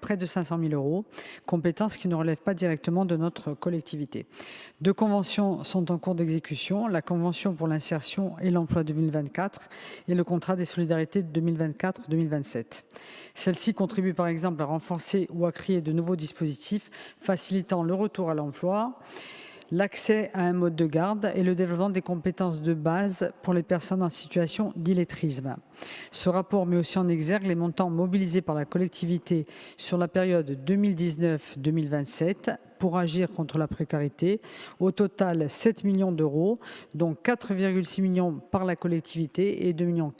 près de 500 000 €, compétences qui ne relèvent pas directement de notre collectivité. 2 conventions sont en cours d'exécution, la convention pour l'insertion et l'emploi 2024 et le contrat des solidarités de 2024-2027. Celle-ci contribue par exemple à renforcer ou à créer de nouveaux dispositifs facilitant le retour à l'emploi, l'accès à un mode de garde et le développement des compétences de base pour les personnes en situation d'illettrisme. Ce rapport met aussi en exergue les montants mobilisés par la collectivité sur la période 2019-2027 pour agir contre la précarité. Au total, 7 millions d'euros, dont 4,6 millions par la collectivité et 2,4 millions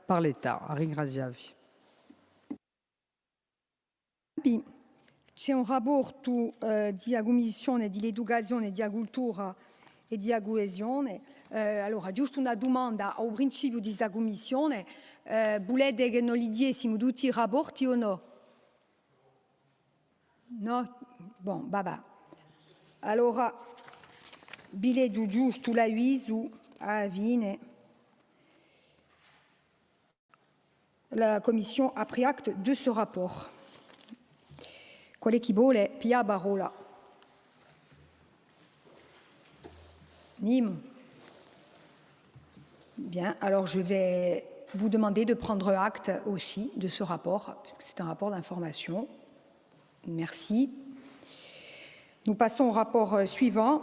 par l'État. Ringraziavi. C'è un rapporto di Commissione di Educazione, di Cultura e di Coesione. Allora, giusto una domanda al principio di questa Commissione. Volete che noi li diessimo tutti i rapporti o no? No? Bon, vabbè. Allora, biletto giusto l'avviso a fine. La Commission a pris acte de ce rapport. Quello chi vuole pia parola. Nîmes. Bien, alors je vais vous demander de prendre acte aussi de ce rapport, puisque c'est un rapport d'information. Merci. Nous passons au rapport suivant.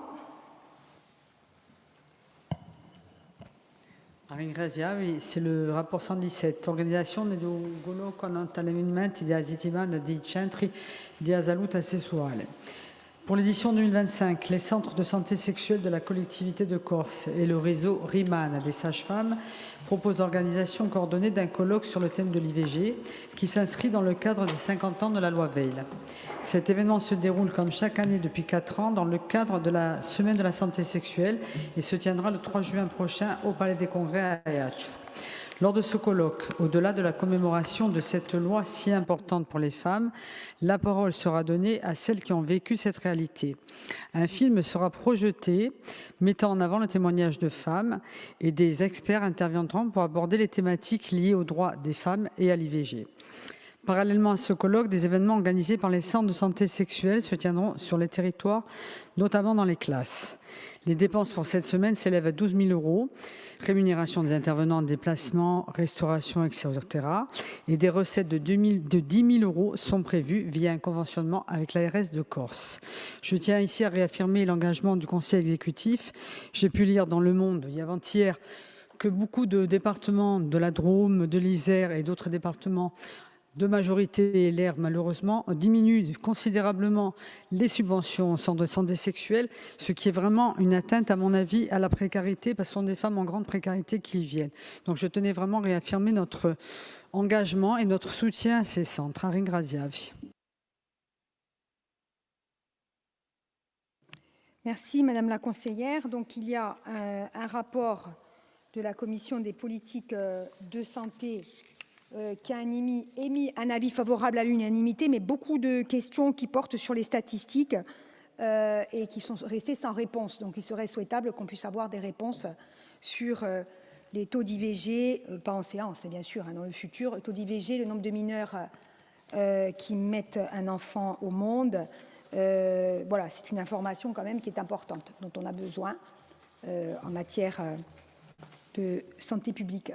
Ringraziavi, c'est le rapport 117, organizzazione di un colloquio all'avvenimento di settimana dei centri di salute sessuale. Pour l'édition 2025, les centres de santé sexuelle de la collectivité de Corse et le réseau RIMAN des sages-femmes proposent l'organisation coordonnée d'un colloque sur le thème de l'IVG qui s'inscrit dans le cadre des 50 ans de la loi Veil. Cet événement se déroule comme chaque année depuis 4 ans dans le cadre de la Semaine de la santé sexuelle et se tiendra le 3 juin prochain au Palais des Congrès à Ajaccio. Lors de ce colloque, au-delà de la commémoration de cette loi si importante pour les femmes, la parole sera donnée à celles qui ont vécu cette réalité. Un film sera projeté mettant en avant le témoignage de femmes et des experts interviendront pour aborder les thématiques liées aux droits des femmes et à l'IVG. Parallèlement à ce colloque, des événements organisés par les centres de santé sexuelle se tiendront sur les territoires, notamment dans les classes. Les dépenses pour cette semaine s'élèvent à 12 000 €, rémunération des intervenants, déplacements, restauration, etc. Et des recettes de 10 000 € sont prévues via un conventionnement avec l'ARS de Corse. Je tiens ici à réaffirmer l'engagement du Conseil exécutif. J'ai pu lire dans Le Monde, avant-hier, que beaucoup de départements de la Drôme, de l'Isère et d'autres départements de majorité LR, malheureusement, diminuent considérablement les subventions au centre de santé sexuelle, ce qui est vraiment une atteinte, à mon avis, à la précarité, parce que ce sont des femmes en grande précarité qui y viennent. Donc je tenais vraiment à réaffirmer notre engagement et notre soutien à ces centres. Ringraziavi. Merci Madame la conseillère. Donc il y a un rapport de la Commission des politiques de santé qui a émis un avis favorable à l'unanimité, mais beaucoup de questions qui portent sur les statistiques et qui sont restées sans réponse. Donc il serait souhaitable qu'on puisse avoir des réponses sur les taux d'IVG, pas en séance, bien sûr, dans le futur, le taux d'IVG, le nombre de mineurs qui mettent un enfant au monde. Voilà, c'est une information quand même qui est importante, dont on a besoin en matière de santé publique.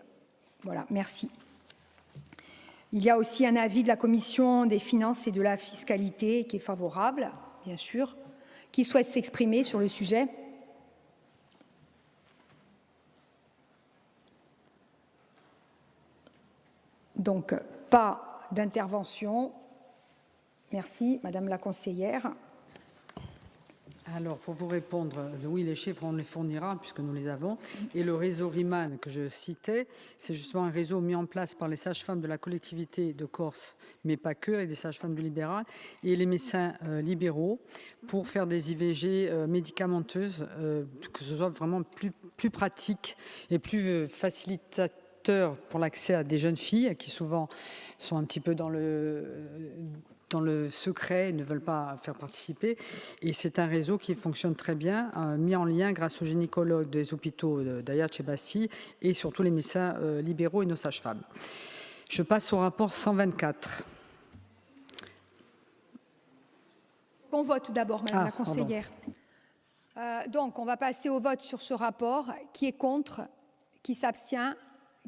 Voilà, merci. Il y a aussi un avis de la Commission des finances et de la fiscalité qui est favorable, bien sûr. Qui souhaite s'exprimer sur le sujet? Donc, pas d'intervention. Merci, Madame la conseillère. Alors, pour vous répondre, oui, les chiffres, on les fournira puisque nous les avons. Et le réseau RIMAN que je citais, c'est justement un réseau mis en place par les sages-femmes de la collectivité de Corse, mais pas que, avec des sages-femmes du libéral, et les médecins libéraux pour faire des IVG médicamenteuses, que ce soit vraiment plus pratique et plus facilitateur pour l'accès à des jeunes filles qui souvent sont un petit peu dans le secret, ne veulent pas faire participer. Et c'est un réseau qui fonctionne très bien, mis en lien grâce aux gynécologues des hôpitaux d'Ajaccio et Bastille et surtout les médecins libéraux et nos sages-femmes. Je passe au rapport 124. qu'on vote d'abord, Madame la pardon. conseillère. Donc, on va passer au vote sur ce rapport. Qui est contre? Qui s'abstient?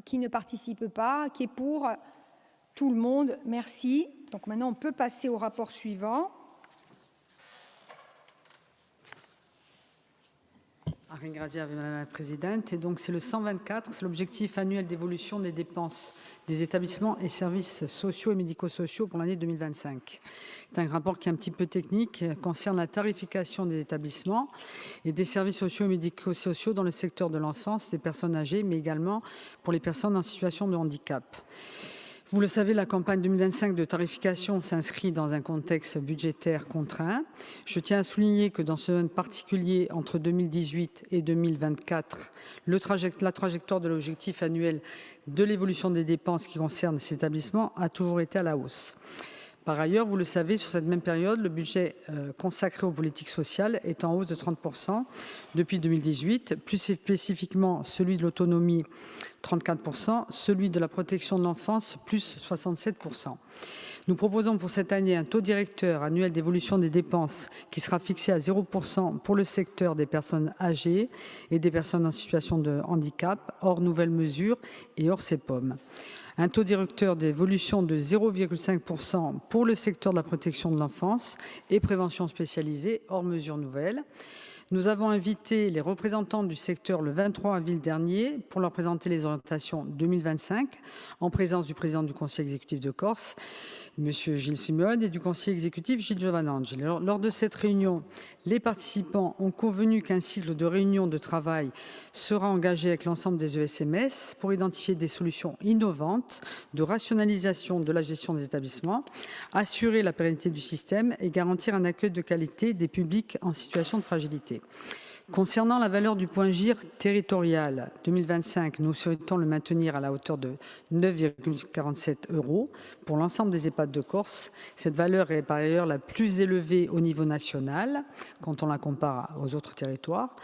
Qui ne participe pas? Qui est pour? Tout le monde. Merci. Donc, maintenant, on peut passer au rapport suivant. Arine Graziavi, Madame la Présidente. Et donc, c'est le 124, c'est l'objectif annuel d'évolution des dépenses des établissements et services sociaux et médico-sociaux pour l'année 2025. C'est un rapport qui est un petit peu technique, concerne la tarification des établissements et des services sociaux et médico-sociaux dans le secteur de l'enfance, des personnes âgées, mais également pour les personnes en situation de handicap. Vous le savez, la campagne 2025 de tarification s'inscrit dans un contexte budgétaire contraint. Je tiens à souligner que dans ce domaine particulier, entre 2018 et 2024, la trajectoire de l'objectif annuel de l'évolution des dépenses qui concernent ces établissements a toujours été à la hausse. Par ailleurs, vous le savez, sur cette même période, le budget consacré aux politiques sociales est en hausse de 30% depuis 2018, plus spécifiquement celui de l'autonomie, 34%, celui de la protection de l'enfance, plus 67%. Nous proposons pour cette année un taux directeur annuel d'évolution des dépenses qui sera fixé à 0% pour le secteur des personnes âgées et des personnes en situation de handicap, hors nouvelles mesures et hors CEPOM. Un taux directeur d'évolution de 0,5% pour le secteur de la protection de l'enfance et prévention spécialisée, hors mesures nouvelles. Nous avons invité les représentants du secteur le 23 avril dernier pour leur présenter les orientations 2025 en présence du président du conseil exécutif de Corse, M. Gilles Simeone, et du conseiller exécutif Gilles Giovanangeli. Lors de cette réunion, les participants ont convenu qu'un cycle de réunions de travail sera engagé avec l'ensemble des ESMS pour identifier des solutions innovantes de rationalisation de la gestion des établissements, assurer la pérennité du système et garantir un accueil de qualité des publics en situation de fragilité. Concernant la valeur du point GIR territorial 2025, nous souhaitons le maintenir à la hauteur de 9,47 € pour l'ensemble des EHPAD de Corse. Cette valeur est par ailleurs la plus élevée au niveau national quand on la compare aux autres territoires.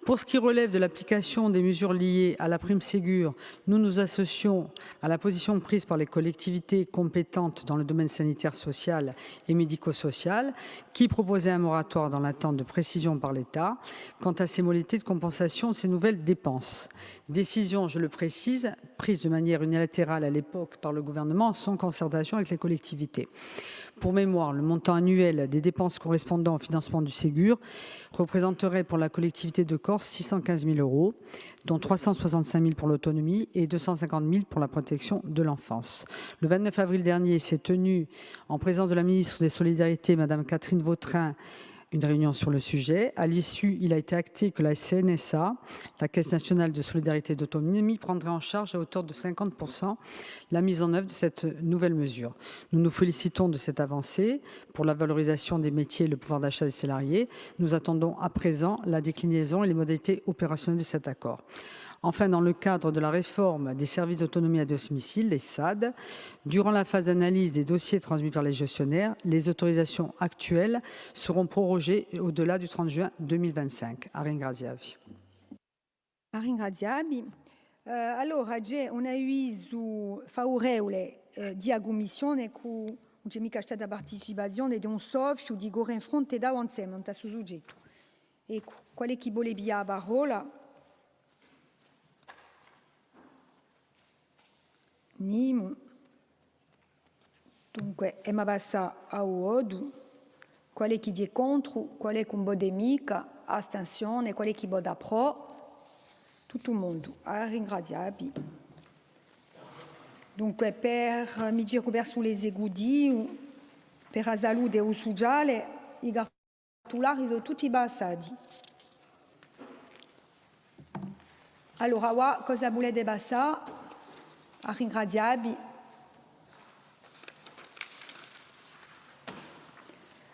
Pour ce qui relève de l'application des mesures liées à la prime Ségur, nous nous associons à la position prise par les collectivités compétentes dans le domaine sanitaire, social et médico-social qui proposaient un moratoire dans l'attente de précision par l'État quant à ces modalités de compensation de ces nouvelles dépenses. Décision, je le précise, prise de manière unilatérale à l'époque par le gouvernement sans concertation avec les collectivités. Pour mémoire, le montant annuel des dépenses correspondant au financement du Ségur représenterait pour la collectivité de Corse 615 000 €, dont 365 000 pour l'autonomie et 250 000 pour la protection de l'enfance. Le 29 avril dernier s'est tenue, en présence de la ministre des Solidarités, Madame Catherine Vautrin, une réunion sur le sujet. À l'issue, il a été acté que la CNSA, la Caisse nationale de solidarité et d'autonomie, prendrait en charge à hauteur de 50% la mise en œuvre de cette nouvelle mesure. Nous nous félicitons de cette avancée pour la valorisation des métiers et le pouvoir d'achat des salariés. Nous attendons à présent la déclinaison et les modalités opérationnelles de cet accord. Enfin, dans le cadre de la réforme des services d'autonomie à domicile, les SAD, durant la phase d'analyse des dossiers transmis par les gestionnaires, les autorisations actuelles seront prorogées au-delà du 30 juin 2025. Arine Graziavi. Arine Graziabi. Allora, una avviso favorevole di aggumissione con c'è mica stata partecipazione di un socio di gore in fronte da insieme a questo soggetto. Ecco, quale chi vuole via la parola? Nimo. Dunque, Emma passa a Uodu. Quale chi è contro, quale chi vota mica, astensione, quale chi vota pro. Tutto il mondo. Ringraziabi. Dunque, per mi dire verso le esegudi, per la salute sociale, i cartolari sono tutti passati. Allora, cosa volete passare? Ringraziabi.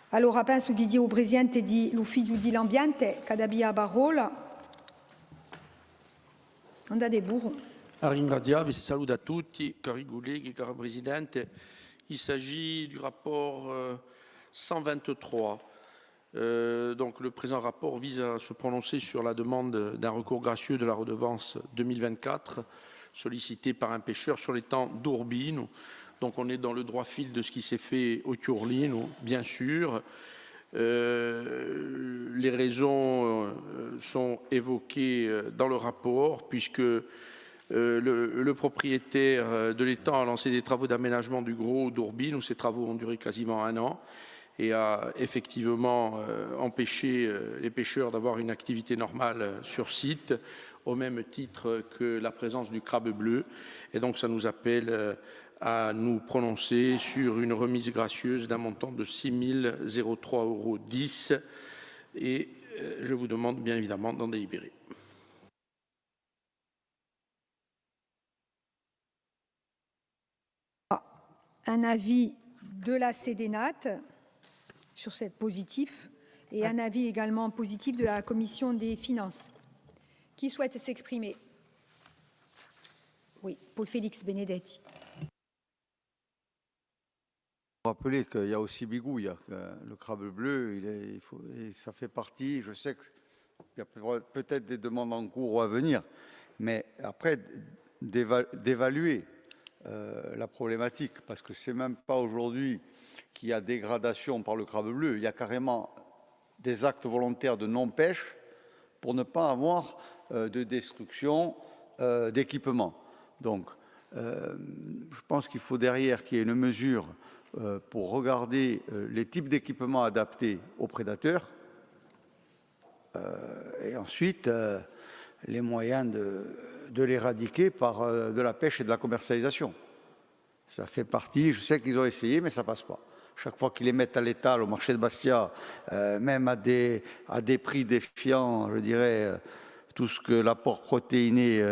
Allora penso che dia il Presidente dell'Ufficio dell'Ambiente che abbia la parola. Andate burro. Ringraziabi, salut à tutti, cari colleghi, caro Presidente. Il s'agit du rapport 123. Donc le présent rapport vise à se prononcer sur la demande d'un recours gracieux de la redevance 2024 sollicité par un pêcheur sur les temps d'Ourbine. Donc on est dans le droit fil de ce qui s'est fait au Turlin, bien sûr. Les raisons sont évoquées dans le rapport, puisque le propriétaire de l'étang a lancé des travaux d'aménagement du gros d'Ourbine, où ces travaux ont duré quasiment 1 an, et a effectivement empêché les pêcheurs d'avoir une activité normale sur site, au même titre que la présence du crabe bleu. Et donc ça nous appelle à nous prononcer sur une remise gracieuse d'un montant de 6 003,10 €. Et je vous demande bien évidemment d'en délibérer. Un avis de la CDNAT sur cette positif et un avis également positif de la Commission des finances. Qui souhaite s'exprimer? Oui, Paul-Félix Benedetti. Rappeler qu'il y a aussi Bigou, il y a le crabe bleu, et ça fait partie, je sais qu'il y a peut-être des demandes en cours ou à venir, mais après d'évaluer la problématique, parce que c'est même pas aujourd'hui qu'il y a dégradation par le crabe bleu, il y a carrément des actes volontaires de non-pêche pour ne pas avoir de destruction d'équipements. Donc, je pense qu'il faut derrière qu'il y ait une mesure pour regarder les types d'équipements adaptés aux prédateurs et ensuite les moyens de l'éradiquer par de la pêche et de la commercialisation. Ça fait partie, je sais qu'ils ont essayé, mais ça ne passe pas. Chaque fois qu'ils les mettent à l'étal au marché de Bastia, même à des prix défiant, je dirais, tout ce que l'apport protéiné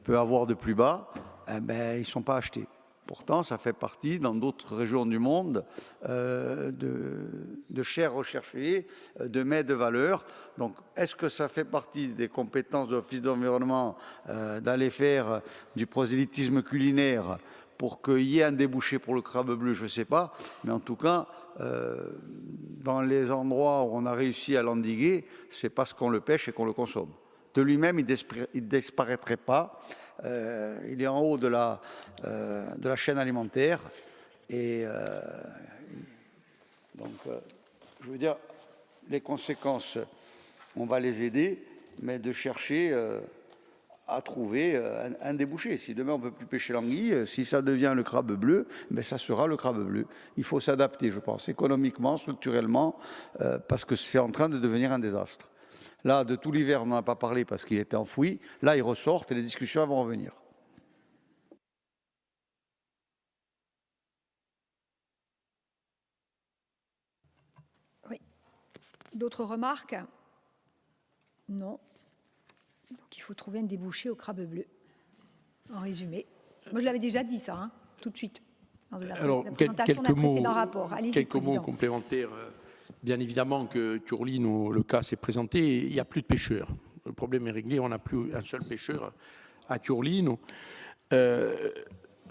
peut avoir de plus bas, ils ne sont pas achetés. Pourtant, ça fait partie, dans d'autres régions du monde, de chaires recherchées, de mets de valeur. Donc, est-ce que ça fait partie des compétences de l'Office d'environnement d'aller faire du prosélytisme culinaire pour qu'il y ait un débouché pour le crabe bleu? Je ne sais pas. Mais en tout cas, dans les endroits où on a réussi à l'endiguer, c'est parce qu'on le pêche et qu'on le consomme. De lui-même, il ne disparaîtrait pas. Il est en haut de la chaîne alimentaire et donc je veux dire les conséquences on va les aider, mais de chercher à trouver un débouché. Si demain on ne peut plus pêcher l'anguille, si ça devient le crabe bleu, ben ça sera le crabe bleu. Il faut s'adapter, je pense, économiquement, structurellement, parce que c'est en train de devenir un désastre. Là, de tout l'hiver, on n'en a pas parlé parce qu'il était enfoui. Là, ils ressortent et les discussions vont revenir. Oui. D'autres remarques? Non. Donc, il faut trouver un débouché au crabe bleu. En résumé. Moi, je l'avais déjà dit ça, hein, tout de suite. Alors, quelques mots complémentaires. Bien évidemment que Turline, où le cas s'est présenté, il n'y a plus de pêcheurs. Le problème est réglé, on n'a plus un seul pêcheur à Turline.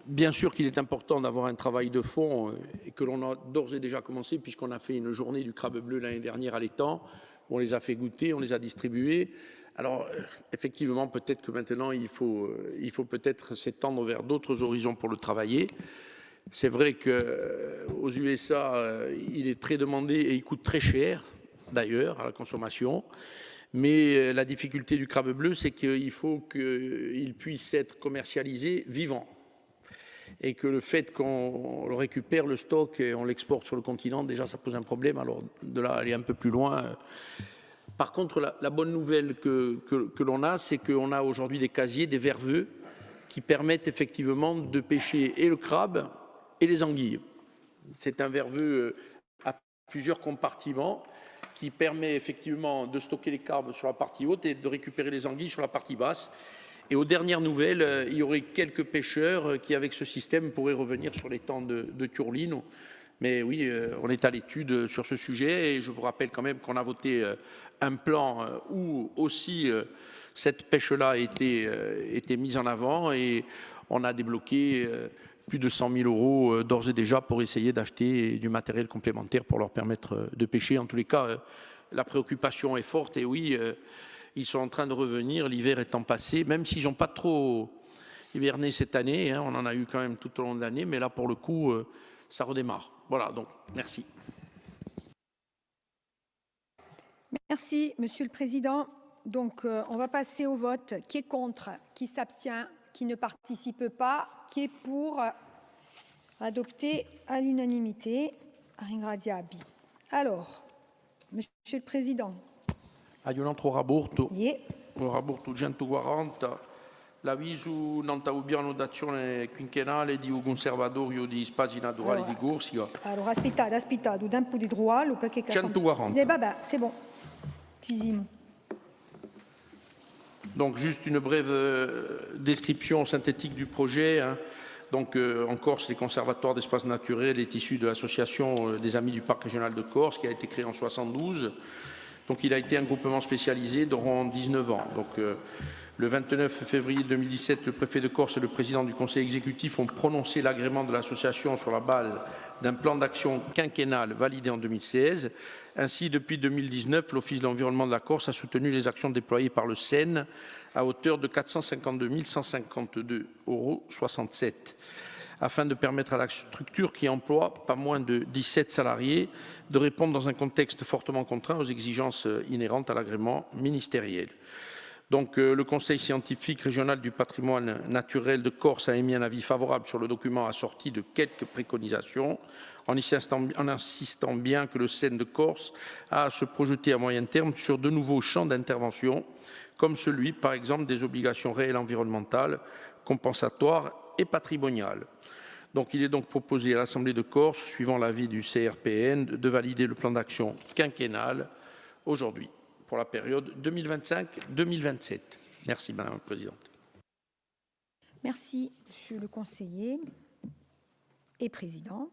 Bien sûr qu'il est important d'avoir un travail de fond et que l'on a d'ores et déjà commencé, puisqu'on a fait une journée du crabe bleu l'année dernière à l'étang, où on les a fait goûter, on les a distribués. Alors, effectivement, peut-être que maintenant, il faut peut-être s'étendre vers d'autres horizons pour le travailler. C'est vrai qu'aux USA, il est très demandé et il coûte très cher, d'ailleurs, à la consommation. Mais la difficulté du crabe bleu, c'est qu'il faut qu'il puisse être commercialisé vivant. Et que le fait qu'on le récupère, le stock, et on l'exporte sur le continent, déjà, ça pose un problème. Alors, de là, aller un peu plus loin. Par contre, la bonne nouvelle que l'on a, c'est qu'on a aujourd'hui des casiers, des verveux, qui permettent effectivement de pêcher et le crabe et les anguilles. C'est un verveux à plusieurs compartiments qui permet effectivement de stocker les crabes sur la partie haute et de récupérer les anguilles sur la partie basse. Et aux dernières nouvelles, il y aurait quelques pêcheurs qui, avec ce système, pourraient revenir sur l'étang de Turline. Mais oui, on est à l'étude sur ce sujet et je vous rappelle quand même qu'on a voté un plan où aussi cette pêche-là a été mise en avant et on a débloqué plus de 100 000 € d'ores et déjà pour essayer d'acheter du matériel complémentaire pour leur permettre de pêcher. En tous les cas, la préoccupation est forte et oui, ils sont en train de revenir, l'hiver étant passé, même s'ils n'ont pas trop hiverné cette année, hein, on en a eu quand même tout au long de l'année, mais là pour le coup, ça redémarre. Voilà, donc merci. Merci, Monsieur le Président. Donc, on va passer au vote. Qui est contre? Qui s'abstient? Qui ne participe pas? Qui est pour? Adopté à l'unanimité. Ringraziabi. Alors, Monsieur le Président. Hai un altro rapporto, Yeah. il rapporto 140, l'avviso non piano d'azione quinquennale di un conservatorio di spazi naturali di Corsica. Alors, aspettate, un po' di droit, lo perché... 140. Eh ben, c'est bon. Fisimo. Donc, juste une brève description synthétique du projet. Donc, en Corse, les conservatoires d'espaces naturels est issu de l'association des Amis du Parc régional de Corse, qui a été créée en 1972. Donc, il a été un groupement spécialisé durant 19 ans. Donc, le 29 février 2017, le préfet de Corse et le président du conseil exécutif ont prononcé l'agrément de l'association sur la base d'un plan d'action quinquennal validé en 2016. Ainsi, depuis 2019, l'Office de l'environnement de la Corse a soutenu les actions déployées par le SEN à hauteur de 452 152,67 € afin de permettre à la structure qui emploie pas moins de 17 salariés de répondre dans un contexte fortement contraint aux exigences inhérentes à l'agrément ministériel. Donc, le Conseil scientifique régional du patrimoine naturel de Corse a émis un avis favorable sur le document assorti de quelques préconisations, en insistant bien que le SEN de Corse a à se projeter à moyen terme sur de nouveaux champs d'intervention, comme celui, par exemple, des obligations réelles environnementales, compensatoires et patrimoniales. Donc, il est donc proposé à l'Assemblée de Corse, suivant l'avis du CRPN, de valider le plan d'action quinquennal aujourd'hui, pour la période 2025-2027. Merci, Madame la Présidente. Merci, Monsieur le conseiller et Président.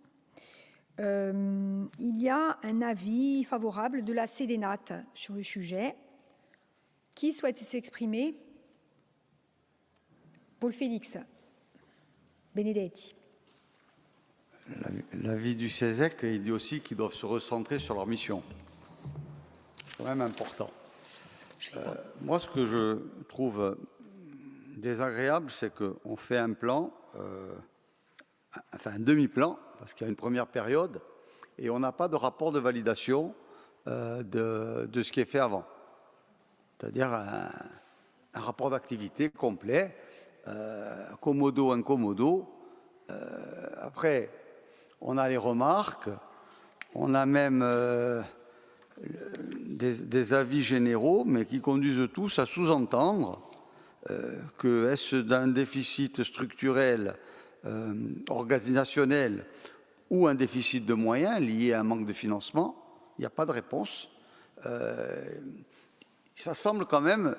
Il y a un avis favorable de la CDNAT sur le sujet. Qui souhaite s'exprimer? Paul Félix Benedetti. L'avis du CESEC, il dit aussi qu'ils doivent se recentrer sur leur mission. C'est quand même important. Moi, ce que je trouve désagréable, c'est qu'on fait un plan, enfin un demi-plan, parce qu'il y a une première période, et on n'a pas de rapport de validation de ce qui est fait avant. C'est-à-dire un rapport d'activité complet, commodo, incommodo. Après, on a les remarques, on a même des avis généraux, mais qui conduisent tous à sous-entendre que est-ce d'un déficit structurel, organisationnel ou un déficit de moyens lié à un manque de financement. Il n'y a pas de réponse. Ça semble quand même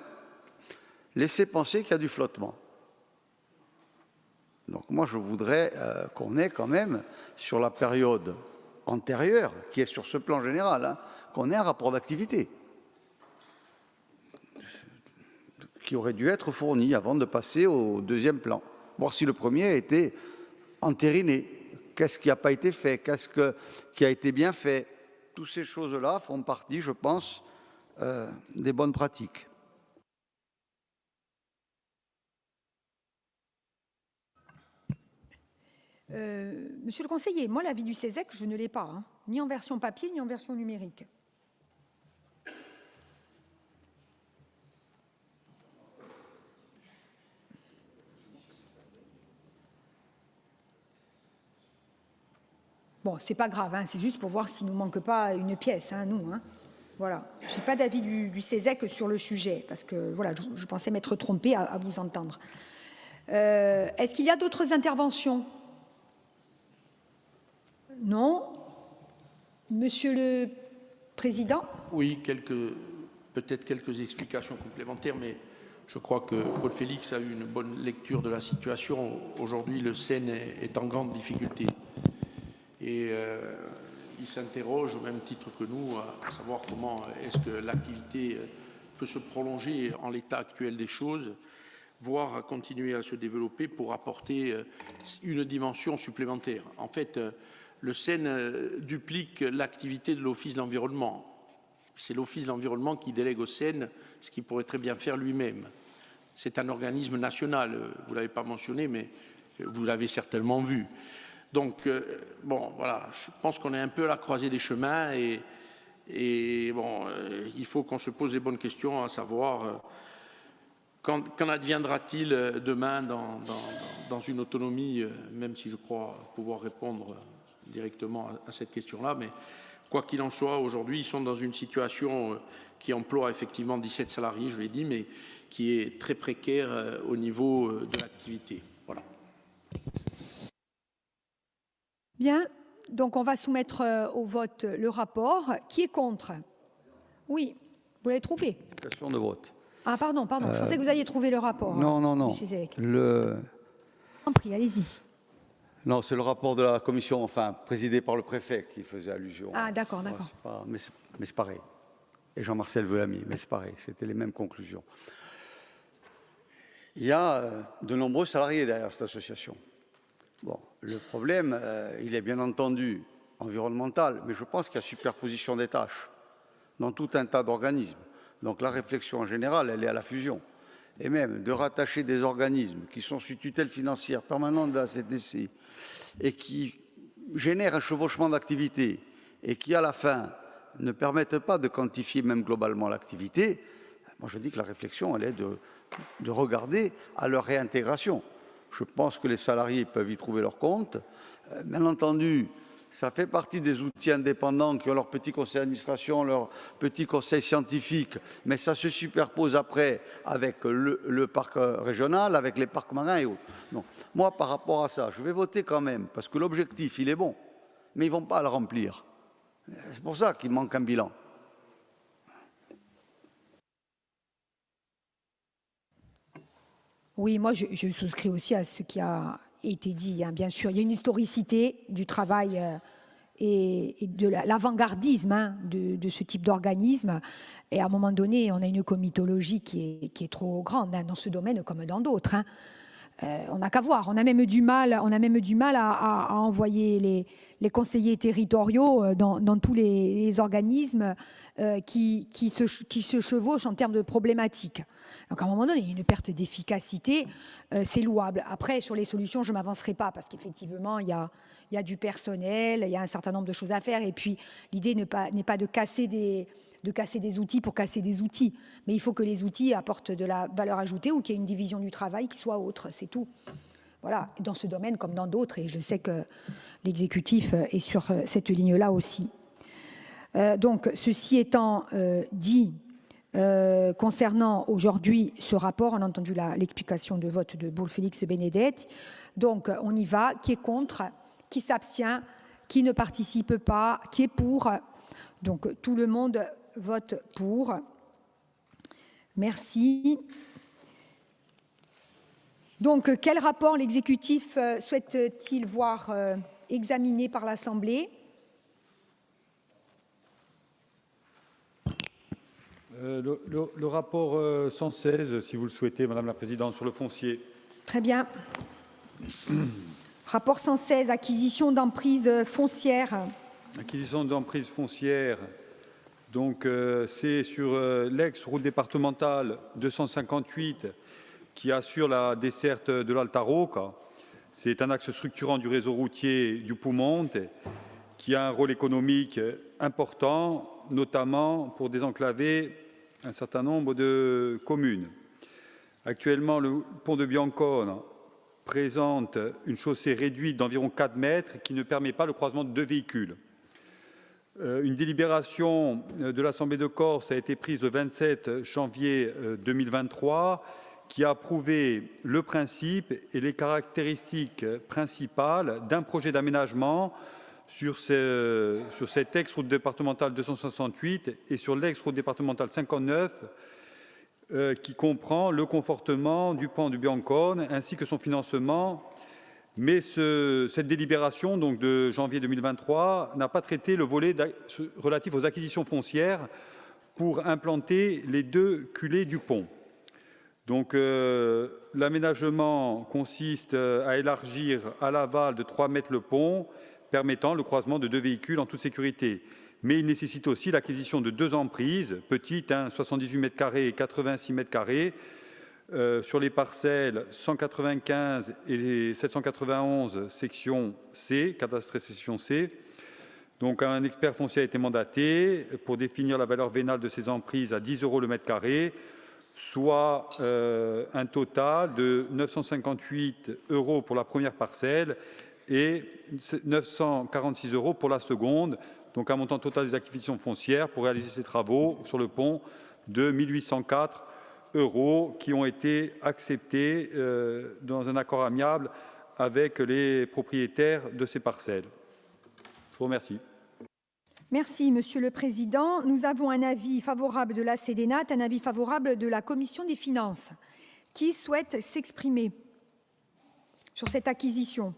laisser penser qu'il y a du flottement. Donc moi, je voudrais qu'on ait quand même, sur la période antérieure, qui est sur ce plan général, qu'on ait un rapport d'activité qui aurait dû être fourni avant de passer au deuxième plan. Voir si le premier a été entériné, qu'est-ce qui n'a pas été fait, qu'est-ce qui a été bien fait. Toutes ces choses-là font partie, je pense, des bonnes pratiques. Monsieur le conseiller, moi, l'avis du CESEC, je ne l'ai pas, ni en version papier, ni en version numérique. Bon, c'est pas grave, c'est juste pour voir s'il ne nous manque pas une pièce, nous. Voilà. Je n'ai pas d'avis du CESEC sur le sujet, parce que voilà, je pensais m'être trompée à vous entendre. Est-ce qu'il y a d'autres interventions? Non. Monsieur le Président? Oui, peut-être quelques explications complémentaires, mais je crois que Paul Félix a eu une bonne lecture de la situation. Aujourd'hui, le SEN est en grande difficulté. Et il s'interroge au même titre que nous, à savoir comment est-ce que l'activité peut se prolonger en l'état actuel des choses, voire continuer à se développer pour apporter une dimension supplémentaire. En fait, le SEN duplique l'activité de l'Office de l'environnement. C'est l'Office de l'environnement qui délègue au SEN ce qu'il pourrait très bien faire lui-même. C'est un organisme national, vous ne l'avez pas mentionné, mais vous l'avez certainement vu. Donc, bon, voilà, je pense qu'on est un peu à la croisée des chemins et Et bon, il faut qu'on se pose les bonnes questions, à savoir qu'en adviendra-t-il demain dans une autonomie, même si je crois pouvoir répondre directement à cette question-là. Mais quoi qu'il en soit, aujourd'hui, ils sont dans une situation qui emploie effectivement 17 salariés, je l'ai dit, mais qui est très précaire au niveau de l'activité. Voilà. Bien, donc on va soumettre au vote le rapport. Qui est contre? Oui, vous l'avez trouvé? Question de vote. Ah pardon, je pensais que vous aviez trouvé le rapport. Non, non, non. Monsieur Zélec. Le... En prie, allez-y. Non, c'est le rapport de la commission, enfin, présidé par le préfet, qui faisait allusion. Ah d'accord, d'accord. Mais c'est pareil. Et Jean-Marcel veut l'ami, mais c'est pareil, c'était les mêmes conclusions. Il y a de nombreux salariés derrière cette association. Bon, le problème, il est bien entendu environnemental, mais je pense qu'il y a superposition des tâches dans tout un tas d'organismes. Donc la réflexion en général, elle est à la fusion. Et même de rattacher des organismes qui sont sous tutelle financière permanente de la CTC et qui génèrent un chevauchement d'activité et qui, à la fin, ne permettent pas de quantifier même globalement l'activité, moi je dis que la réflexion, elle est de regarder à leur réintégration. Je pense que les salariés peuvent y trouver leur compte. Bien entendu, ça fait partie des outils indépendants qui ont leur petit conseil d'administration, leur petit conseil scientifique, mais ça se superpose après avec le parc régional, avec les parcs marins et autres. Donc, moi, par rapport à ça, je vais voter quand même, parce que l'objectif, il est bon, mais ils ne vont pas le remplir. C'est pour ça qu'il manque un bilan. Oui, moi je souscris aussi à ce qui a été dit. Hein. Bien sûr, il y a une historicité du travail et de l'avant-gardisme de ce type d'organisme. Et à un moment donné, on a une comitologie qui est trop grande dans ce domaine comme dans d'autres. On n'a qu'à voir. On a même du mal à envoyer les conseillers territoriaux dans tous les organismes qui se chevauchent en termes de problématiques. Donc à un moment donné, il y a une perte d'efficacité, c'est louable. Après, sur les solutions, je ne m'avancerai pas parce qu'effectivement, il y a du personnel, il y a un certain nombre de choses à faire. Et puis, l'idée n'est pas de casser des outils pour casser des outils. Mais il faut que les outils apportent de la valeur ajoutée ou qu'il y ait une division du travail qui soit autre, c'est tout. Voilà, dans ce domaine comme dans d'autres, et je sais que l'exécutif est sur cette ligne-là aussi. Donc, ceci étant dit, concernant aujourd'hui ce rapport, on a entendu l'explication de vote de Boul-Félix Bénédette. Donc, on y va. Qui est contre? Qui s'abstient? Qui ne participe pas? Qui est pour? Donc, tout le monde vote pour. Merci. Donc, quel rapport l'exécutif souhaite-t-il voir examiné par l'Assemblée? Le rapport 116, si vous le souhaitez, Madame la Présidente, sur le foncier. Très bien. Rapport 116, acquisition d'emprise foncière. Acquisition d'emprise foncière, donc c'est sur l'ex-route départementale 258 qui assure la desserte de l'Alta Rocca. C'est un axe structurant du réseau routier du Piemonte qui a un rôle économique important, notamment pour désenclaver un certain nombre de communes. Actuellement, le pont de Biancone présente une chaussée réduite d'environ 4 mètres qui ne permet pas le croisement de 2 véhicules. Une délibération de l'Assemblée de Corse a été prise le 27 janvier 2023 qui a approuvé le principe et les caractéristiques principales d'un projet d'aménagement sur cette ex-route départementale 268 et sur l'ex-route départementale 59 qui comprend le confortement du pont de Biancone ainsi que son financement. Mais cette délibération donc, de janvier 2023 n'a pas traité le volet relatif aux acquisitions foncières pour implanter les 2 culées du pont. Donc l'aménagement consiste à élargir à l'aval de 3 mètres le pont, permettant le croisement de 2 véhicules en toute sécurité. Mais il nécessite aussi l'acquisition de 2 emprises, petites, 78 mètres carrés et 86 mètres carrés, sur les parcelles 195 et 791 section C, cadastre section C, Donc, un expert foncier a été mandaté pour définir la valeur vénale de ces emprises à 10 € le mètre carré, soit un total de 958 € pour la première parcelle et 946 € pour la seconde. Donc, un montant total des acquisitions foncières pour réaliser ces travaux sur le pont de 1 804 € qui ont été acceptés dans un accord amiable avec les propriétaires de ces parcelles. Je vous remercie. Merci, Monsieur le Président. Nous avons un avis favorable de la CDNAT, un avis favorable de la Commission des finances. Qui souhaite s'exprimer sur cette acquisition?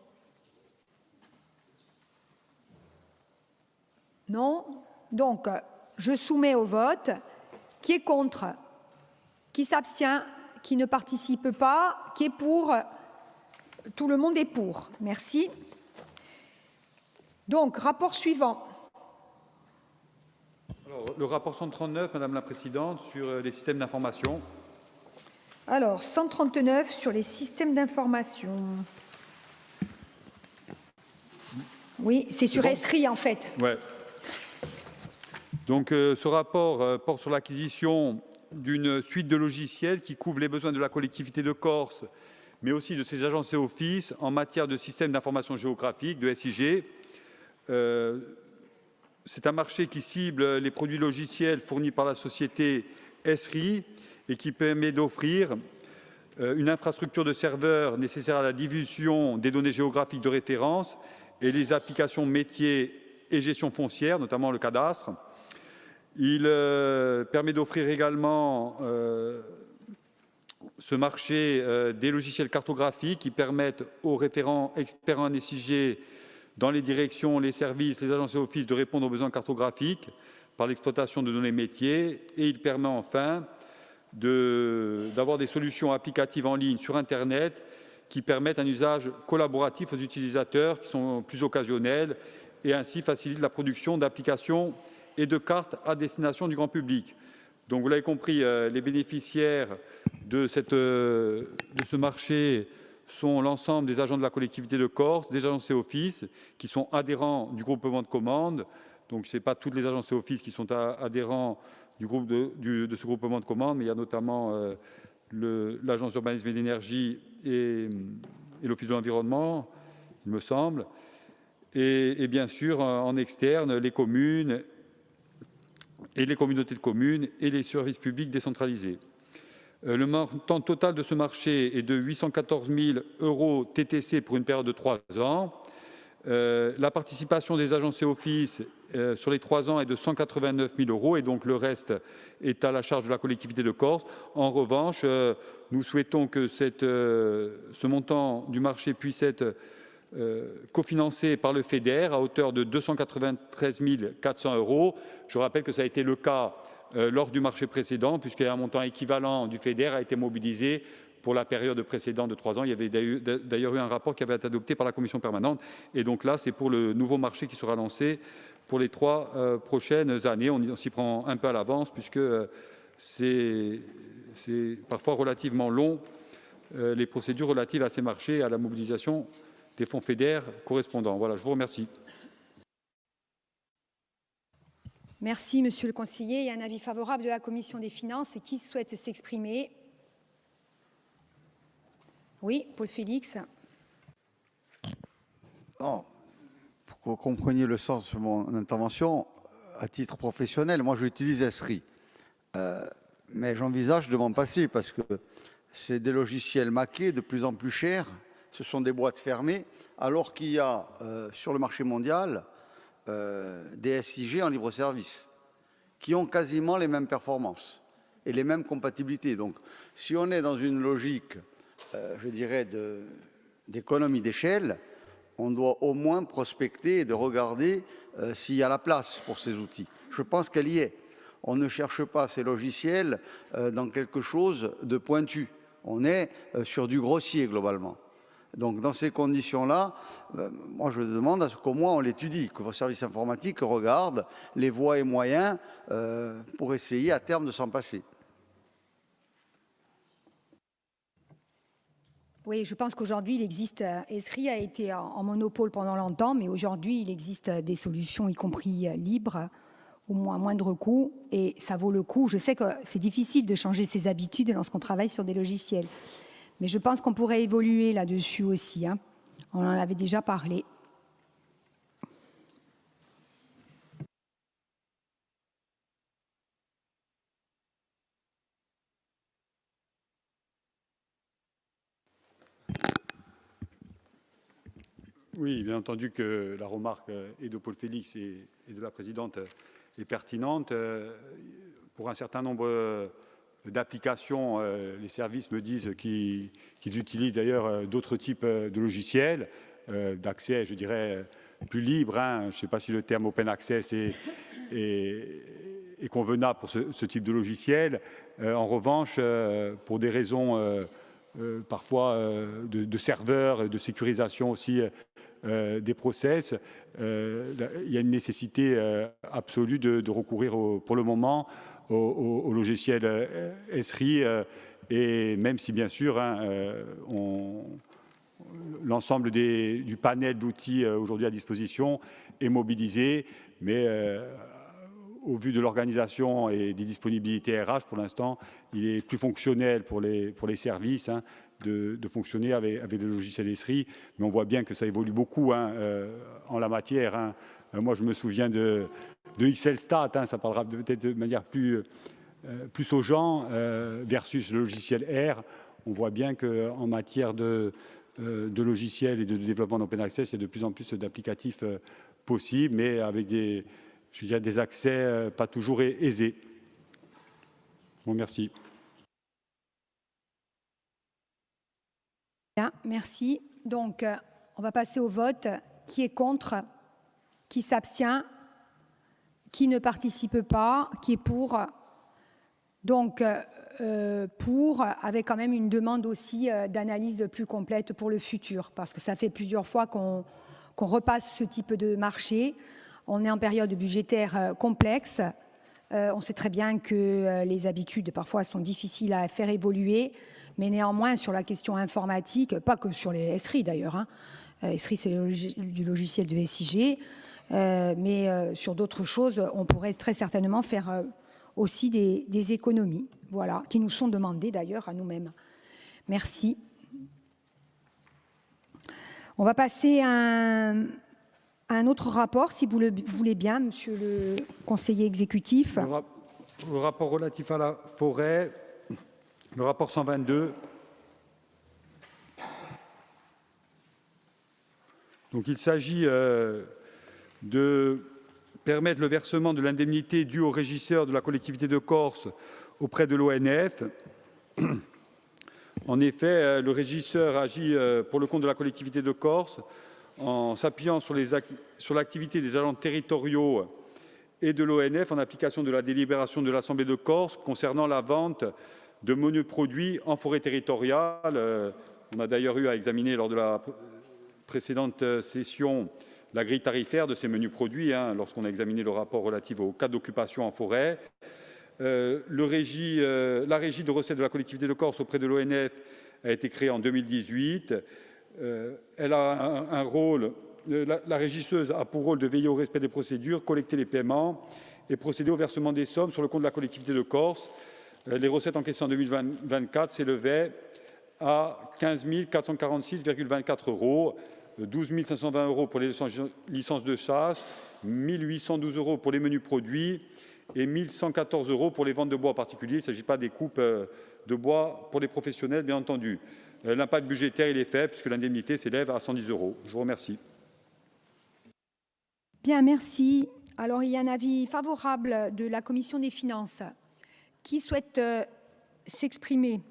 Non. Donc, je soumets au vote. Qui est contre? Qui s'abstient? Qui ne participe pas? Qui est pour? Tout le monde est pour. Merci. Donc, rapport suivant. Alors, le rapport 139, Madame la Présidente, sur les systèmes d'information. Alors, 139 sur les systèmes d'information. Oui, c'est sur bon Esri, en fait. Ouais. Donc, ce rapport porte sur l'acquisition d'une suite de logiciels qui couvre les besoins de la collectivité de Corse, mais aussi de ses agences et offices en matière de systèmes d'information géographique, de SIG. C'est un marché qui cible les produits logiciels fournis par la société Esri et qui permet d'offrir une infrastructure de serveurs nécessaire à la diffusion des données géographiques de référence et les applications métiers et gestion foncière, notamment le cadastre. Il permet d'offrir également ce marché des logiciels cartographiques qui permettent aux référents experts en SIG dans les directions, les services, les agences et offices de répondre aux besoins cartographiques par l'exploitation de données métiers. Et il permet enfin d'avoir des solutions applicatives en ligne sur Internet qui permettent un usage collaboratif aux utilisateurs qui sont plus occasionnels et ainsi facilitent la production d'applications et de cartes à destination du grand public. Donc, vous l'avez compris, les bénéficiaires de ce marché sont l'ensemble des agents de la collectivité de Corse, des agences et offices qui sont adhérents du groupement de commandes. Donc, ce n'est pas toutes les agences et offices qui sont adhérents de ce groupement de commandes, mais il y a notamment l'Agence d'urbanisme et d'énergie et l'Office de l'environnement, il me semble. Et bien sûr, en externe, les communes et les communautés de communes et les services publics décentralisés. Le montant total de ce marché est de 814 000 € TTC pour une période de 3 ans. La participation des agences et offices sur les 3 ans est de 189 000 € et donc le reste est à la charge de la collectivité de Corse. En revanche, nous souhaitons que ce montant du marché puisse être cofinancé par le FEDER à hauteur de 293 400 €. Je rappelle que ça a été le cas lors du marché précédent, puisqu'un montant équivalent du FEDER a été mobilisé pour la période précédente de 3 ans. Il y avait d'ailleurs eu un rapport qui avait été adopté par la commission permanente. Et donc là, c'est pour le nouveau marché qui sera lancé pour les 3 prochaines années. On s'y prend un peu à l'avance, puisque c'est parfois relativement long, les procédures relatives à ces marchés et à la mobilisation des fonds FEDER correspondants. Voilà, je vous remercie. Merci, Monsieur le Conseiller. Il y a un avis favorable de la Commission des finances. Et qui souhaite s'exprimer? Oui, Paul Félix. Bon, pour que vous compreniez le sens de mon intervention, à titre professionnel, moi j'utilise Esri. Mais j'envisage de m'en passer parce que c'est des logiciels maqués de plus en plus chers. Ce sont des boîtes fermées, alors qu'il y a sur le marché mondial des SIG en libre service qui ont quasiment les mêmes performances et les mêmes compatibilités. Donc, si on est dans une logique, je dirais, d'économie d'échelle, on doit au moins prospecter et de regarder s'il y a la place pour ces outils. Je pense qu'elle y est. On ne cherche pas ces logiciels dans quelque chose de pointu. On est sur du grossier globalement. Donc, dans ces conditions-là, moi, je demande à ce qu'au moins on l'étudie, que vos services informatiques regardent les voies et moyens pour essayer à terme de s'en passer. Oui, je pense qu'aujourd'hui, il existe, Esri a été en monopole pendant longtemps, mais aujourd'hui, il existe des solutions, y compris libres, au moins à moindre coût, et ça vaut le coup. Je sais que c'est difficile de changer ses habitudes lorsqu'on travaille sur des logiciels, mais je pense qu'on pourrait évoluer là-dessus aussi, hein. On en avait déjà parlé. Oui, bien entendu que la remarque et de Paul Félix et de la présidente est pertinente. Pour un certain nombre d'applications, les services me disent qu'ils utilisent d'ailleurs d'autres types de logiciels d'accès, je dirais, plus libre, hein. Je ne sais pas si le terme open access est convenable pour ce type de logiciel. En revanche, pour des raisons parfois de serveurs, de sécurisation aussi des process, il y a une nécessité absolue de recourir pour le moment au logiciel Esri, et même si bien sûr hein, l'ensemble du panel d'outils aujourd'hui à disposition est mobilisé, mais au vu de l'organisation et des disponibilités RH, pour l'instant, il est plus fonctionnel pour les services hein, de fonctionner avec le logiciel Esri, mais on voit bien que ça évolue beaucoup hein, en la matière. Hein. Moi, je me souviens de XLStat, hein, ça parlera peut-être de manière plus aux gens, versus le logiciel R. On voit bien qu'en matière de logiciels et de développement d'open access, il y a de plus en plus d'applicatifs possibles, mais avec des accès pas toujours aisés. Bon, merci. Bien, merci. Donc, on va passer au vote. Qui est contre? Qui s'abstient? Qui ne participe pas? Qui est pour? Donc, pour, avec quand même une demande aussi d'analyse plus complète pour le futur, parce que ça fait plusieurs fois qu'on repasse ce type de marché. On est en période budgétaire complexe. On sait très bien que les habitudes, parfois, sont difficiles à faire évoluer, mais néanmoins, sur la question informatique, pas que sur les Esri d'ailleurs, hein. Esri, c'est du logiciel de SIG, mais sur d'autres choses, on pourrait très certainement faire aussi des économies, voilà, qui nous sont demandées d'ailleurs à nous-mêmes. Merci. On va passer à un autre rapport, si vous le voulez bien, monsieur le conseiller exécutif. Le rapport relatif à la forêt, le rapport 122. Donc il s'agit de permettre le versement de l'indemnité due au régisseur de la collectivité de Corse auprès de l'ONF. En effet, le régisseur agit pour le compte de la collectivité de Corse en s'appuyant sur l'activité des agents territoriaux et de l'ONF en application de la délibération de l'Assemblée de Corse concernant la vente de menus produits en forêt territoriale. On a d'ailleurs eu à examiner lors de la précédente session la grille tarifaire de ces menus produits, hein, lorsqu'on a examiné le rapport relatif aux cas d'occupation en forêt. La régie de recettes de la collectivité de Corse auprès de l'ONF a été créée en 2018. Elle a un rôle, la régisseuse a pour rôle de veiller au respect des procédures, collecter les paiements et procéder au versement des sommes sur le compte de la collectivité de Corse. Les recettes encaissées en 2024 s'élevaient à 15 446,24 €, 12 520 € pour les licences de chasse, 1 812 € pour les menus produits et 1 114 € pour les ventes de bois en particulier. Il ne s'agit pas des coupes de bois pour les professionnels, bien entendu. L'impact budgétaire, il est faible puisque l'indemnité s'élève à 110 €. Je vous remercie. Bien, merci. Alors, il y a un avis favorable de la Commission des finances. Qui souhaite s'exprimer?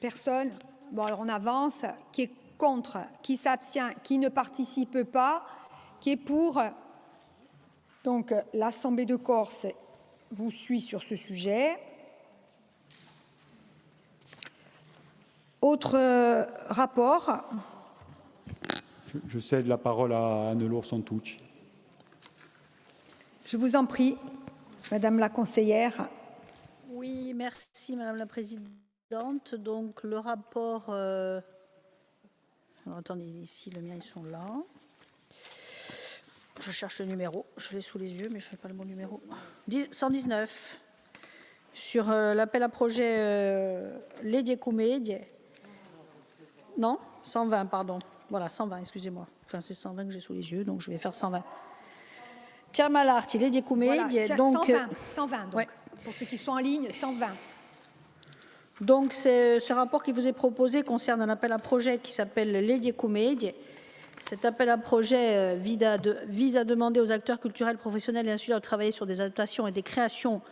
Personne? Bon, alors on avance. Qui est contre? Qui s'abstient? Qui ne participe pas? Qui est pour? Donc, l'Assemblée de Corse vous suit sur ce sujet. Autre rapport? Je cède la parole à Anne-Laure Santucci. Je vous en prie, Madame la conseillère. Oui, merci Madame la Présidente. Donc, le rapport... alors, attendez, ici, le mien, ils sont là. Je cherche le numéro. Je l'ai sous les yeux, mais je n'ai pas le bon numéro. 119. Sur l'appel à projet Ledie-Koumédie. Non, 120, pardon. Voilà, 120, excusez-moi. Enfin, c'est 120 que j'ai sous les yeux, donc je vais faire 120. Tiamalarti, Ledie-Koumédie. Voilà, Donc, 120 donc. Ouais. Pour ceux qui sont en ligne, 120. Donc, ce rapport qui vous est proposé concerne un appel à projet qui s'appelle Ledie-Koumédie. Cet appel à projet vise à demander aux acteurs culturels, professionnels et insulaires de travailler sur des adaptations et des créations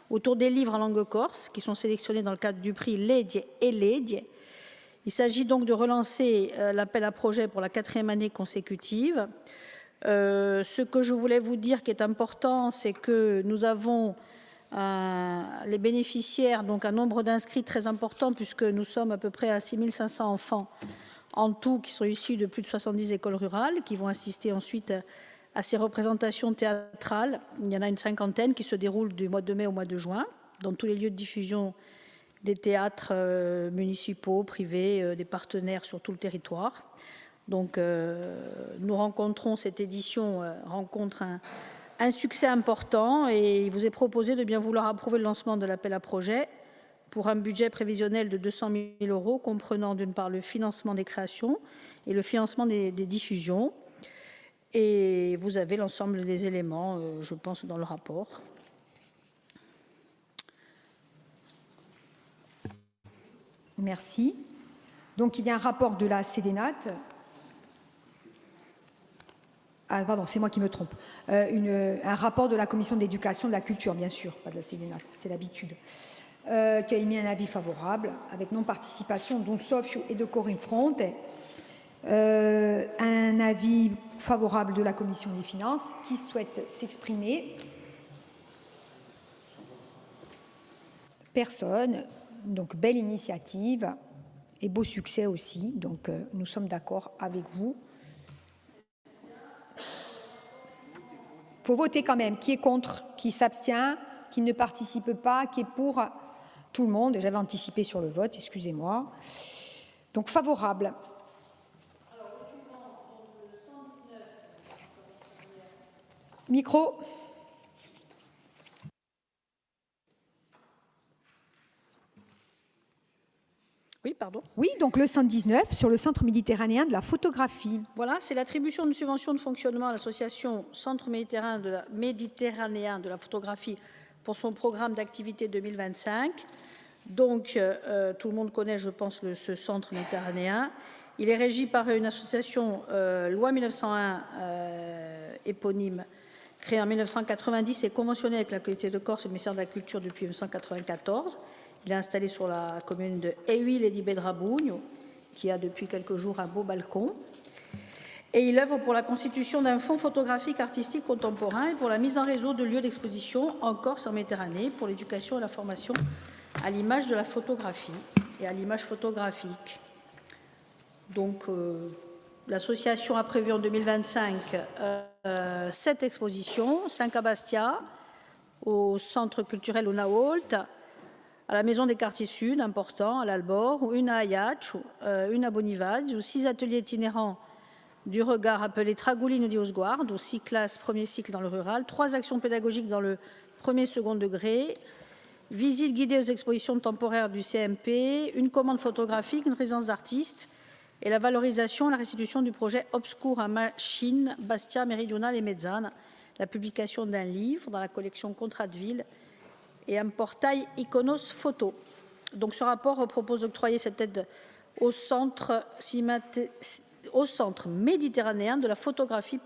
autour des livres en langue corse qui sont sélectionnés dans le cadre du prix Ledie et Ledie. Il s'agit donc de relancer l'appel à projet pour la 4e année consécutive. Ce que je voulais vous dire qui est important, c'est que nous avons les bénéficiaires, donc un nombre d'inscrits très important puisque nous sommes à peu près à 6500 enfants en tout qui sont issus de plus de 70 écoles rurales qui vont assister ensuite à ces représentations théâtrales. Il y en a une 50aine qui se déroulent du mois de mai au mois de juin dans tous les lieux de diffusion des théâtres municipaux, privés, des partenaires sur tout le territoire. Donc nous rencontrons, cette édition rencontre un succès important et il vous est proposé de bien vouloir approuver le lancement de l'appel à projet pour un budget prévisionnel de 200 000 euros comprenant d'une part le financement des créations et le financement des diffusions. Et vous avez l'ensemble des éléments, je pense, dans le rapport. Merci. Donc, il y a un rapport de la CDNAT. Ah, pardon, c'est moi qui me trompe. Un rapport de la Commission de l'éducation et de la culture, bien sûr, pas de la CDNAT, c'est l'habitude, qui a émis un avis favorable, avec non-participation d'Onsofio et de Corinne Front. Un avis favorable de la Commission des finances, qui souhaite s'exprimer. Personne. Donc, belle initiative et beau succès aussi. Donc, nous sommes d'accord avec vous. Il faut voter quand même. Qui est contre? Qui s'abstient? Qui ne participe pas? Qui est pour? Tout le monde. J'avais anticipé sur le vote, excusez-moi. Donc, favorable. Micro. Oui, pardon. Oui, donc le 119 sur le Centre méditerranéen de la photographie. Voilà, c'est l'attribution d'une subvention de fonctionnement à l'association Centre méditerranéen de la photographie pour son programme d'activité 2025. Donc, tout le monde connaît, je pense, ce centre méditerranéen. Il est régi par une association loi 1901 éponyme, créée en 1990 et conventionnée avec la collectivité de Corse et le ministère de la Culture depuis 1994. Il est installé sur la commune de Eiuil et di Bedrabugno, qui a depuis quelques jours un beau balcon. Et il œuvre pour la constitution d'un fonds photographique artistique contemporain et pour la mise en réseau de lieux d'exposition en Corse et en Méditerranée pour l'éducation et la formation à l'image de la photographie et à l'image photographique. Donc, l'association a prévu en 2025 7 expositions, 5 à Bastia, au centre culturel au Naolt, à la Maison des Quartiers Sud, important, à l'Albor, une à Ayach, une à Bonivage, 6 ateliers itinérants du regard appelés Tragoulino di Osguardo, 6 classes, premier cycle dans le rural, 3 actions pédagogiques dans le premier et second degré, visite guidée aux expositions temporaires du CMP, une commande photographique, une résidence d'artistes et la valorisation et la restitution du projet Obscur à Machine, Bastia, Méridionale et Mezzane, la publication d'un livre dans la collection Contrat de ville et un portail Iconos Photo. Donc ce rapport propose d'octroyer cette aide au centre méditerranéen de la photographie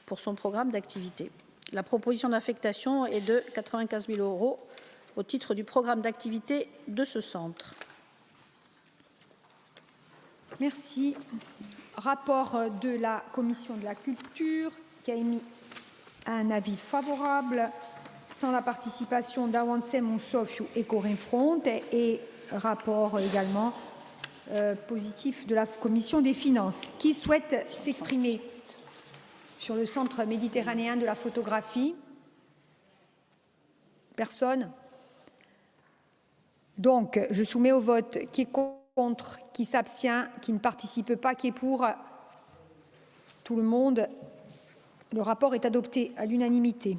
pour son programme d'activité. La proposition d'affectation est de 95 000 euros au titre du programme d'activité de ce centre. Merci. Rapport de la Commission de la Culture qui a émis un avis favorable sans la participation d'Awansem Onsofio et Corinne Front et rapport également positif de la Commission des finances. Qui souhaite s'exprimer sur le Centre méditerranéen de la photographie? Personne. Donc, je soumets au vote qui est contre, qui s'abstient, qui ne participe pas, qui est pour. Tout le monde. Le rapport est adopté à l'unanimité.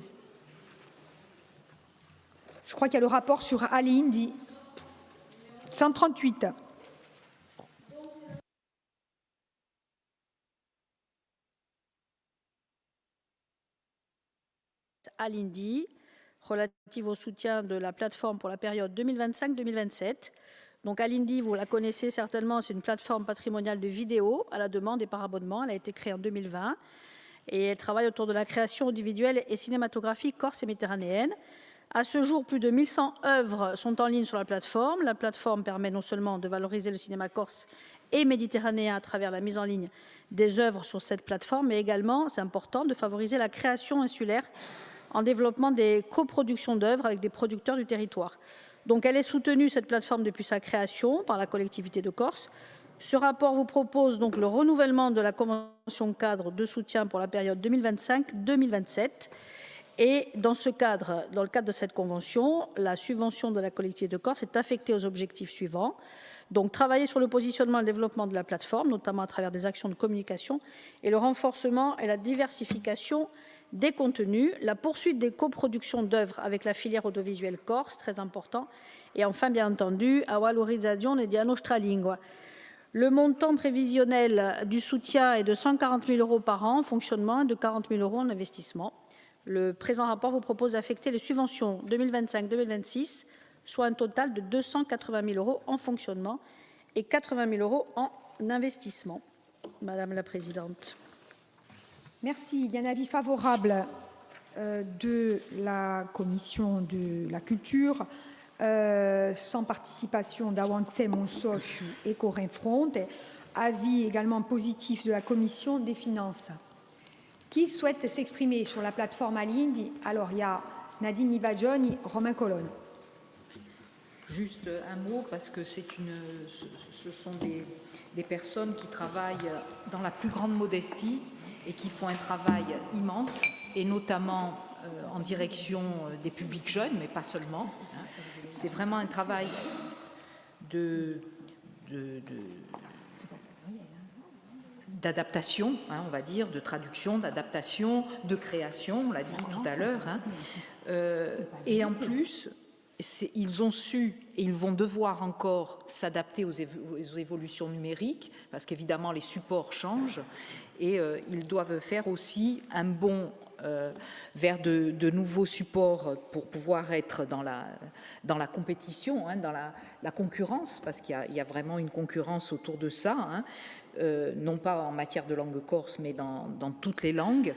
Je crois qu'il y a le rapport sur Ali Indy. 138. Ali Indy, relative au soutien de la plateforme pour la période 2025-2027. Donc Ali Indy, vous la connaissez certainement, c'est une plateforme patrimoniale de vidéos à la demande et par abonnement. Elle a été créée en 2020 et elle travaille autour de la création audiovisuelle et cinématographique corse et méditerranéenne. À ce jour, plus de 1100 œuvres sont en ligne sur la plateforme. La plateforme permet non seulement de valoriser le cinéma corse et méditerranéen à travers la mise en ligne des œuvres sur cette plateforme, mais également, c'est important, de favoriser la création insulaire en développement des coproductions d'œuvres avec des producteurs du territoire. Donc elle est soutenue, cette plateforme, depuis sa création par la collectivité de Corse. Ce rapport vous propose donc le renouvellement de la convention cadre de soutien pour la période 2025-2027. Et dans le cadre de cette convention, la subvention de la collectivité de Corse est affectée aux objectifs suivants. Donc travailler sur le positionnement et le développement de la plateforme, notamment à travers des actions de communication, et le renforcement et la diversification des contenus, la poursuite des coproductions d'œuvres avec la filière audiovisuelle corse, très important, et enfin, bien entendu, la valorizzazione di nostra lingua. Le montant prévisionnel du soutien est de 140 000 € par an en fonctionnement et de 40 000 € en investissement. Le présent rapport vous propose d'affecter les subventions 2025-2026, soit un total de 280 000 € en fonctionnement et 80 000 € en investissement. Madame la Présidente. Merci. Il y a un avis favorable de la Commission de la Culture, sans participation d'Awantse Monsoch et Corinne Front. Avis également positif de la Commission des Finances. Qui souhaite s'exprimer sur la plateforme Alindy? Alors, il y a Nadine Nivadjoni, Romain Colonne. Juste un mot, parce que ce sont des personnes qui travaillent dans la plus grande modestie et qui font un travail immense, et notamment en direction des publics jeunes, mais pas seulement. C'est vraiment un travail d'adaptation, on va dire, de traduction, d'adaptation, de création, on l'a dit tout à l'heure. Et en plus, ils ont su et ils vont devoir encore s'adapter aux évolutions numériques, parce qu'évidemment les supports changent, et ils doivent faire aussi un bond vers de nouveaux supports pour pouvoir être dans la compétition, dans la concurrence, parce qu'il y a vraiment une concurrence autour de ça, non pas en matière de langue corse, mais dans toutes les langues.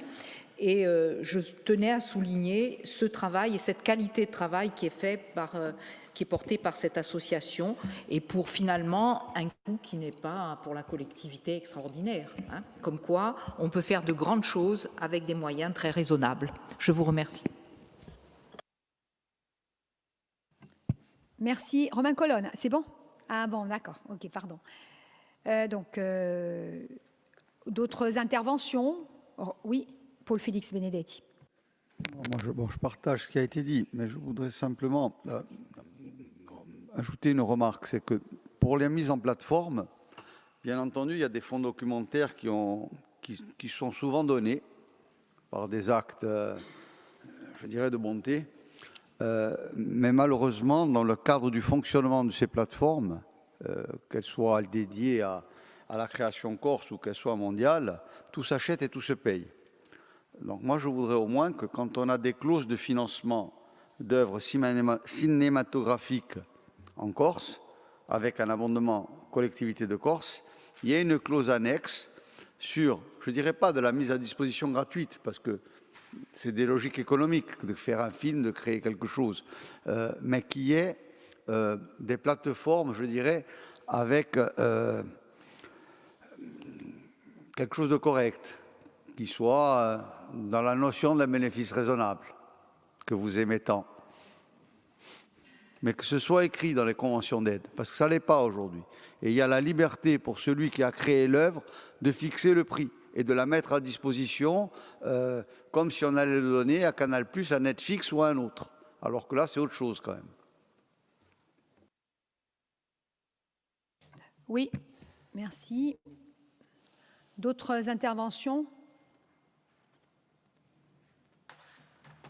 Et je tenais à souligner ce travail et cette qualité de travail qui est porté par cette association, et pour finalement un coût qui n'est pas pour la collectivité extraordinaire. Comme quoi, on peut faire de grandes choses avec des moyens très raisonnables. Je vous remercie. Merci. Romain Colonne, c'est bon? Ah bon, d'accord. Ok, pardon. D'autres interventions? Oui, Paul-Félix Benedetti. Moi, je partage ce qui a été dit, mais je voudrais simplement ajouter une remarque. C'est que pour les mises en plateforme, bien entendu, il y a des fonds documentaires qui sont souvent donnés par des actes, je dirais, de bonté. Mais malheureusement, dans le cadre du fonctionnement de ces plateformes, qu'elles soient dédiées à la création corse ou qu'elles soient mondiales, tout s'achète et tout se paye. Donc moi, je voudrais au moins que quand on a des clauses de financement d'œuvres cinématographiques en Corse, avec un abondement collectivité de Corse, il y ait une clause annexe sur, je ne dirais pas de la mise à disposition gratuite, parce que c'est des logiques économiques de faire un film, de créer quelque chose, mais qu'il y ait des plateformes, je dirais, avec quelque chose de correct, qui soit dans la notion d'un bénéfice raisonnable, que vous aimez tant. Mais que ce soit écrit dans les conventions d'aide, parce que ça ne l'est pas aujourd'hui. Et il y a la liberté pour celui qui a créé l'œuvre de fixer le prix et de la mettre à disposition comme si on allait le donner à Canal+, à Netflix ou à un autre. Alors que là, c'est autre chose quand même. Oui, merci. D'autres interventions?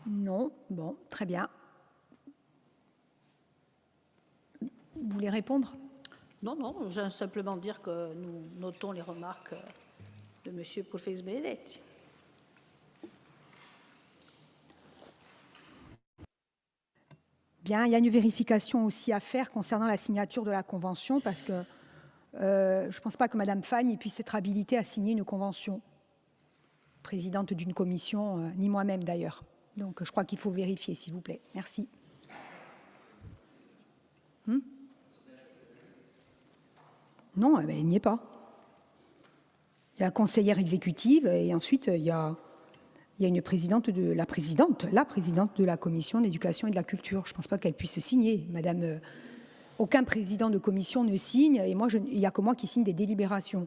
Non. Bon, très bien. Vous voulez répondre? Non, non, je veux simplement dire que nous notons les remarques de M. Paul Félix Benedetti. Bien, il y a une vérification aussi à faire concernant la signature de la convention parce que je ne pense pas que Mme Fagne puisse être habilitée à signer une convention, présidente d'une commission, ni moi-même d'ailleurs. Donc je crois qu'il faut vérifier, s'il vous plaît. Merci. Non, il n'y est pas. Il y a la conseillère exécutive et ensuite il y a une présidente la présidente de la commission d'éducation et de la culture. Je ne pense pas qu'elle puisse signer. Madame, aucun président de commission ne signe et moi, il n'y a que moi qui signe des délibérations.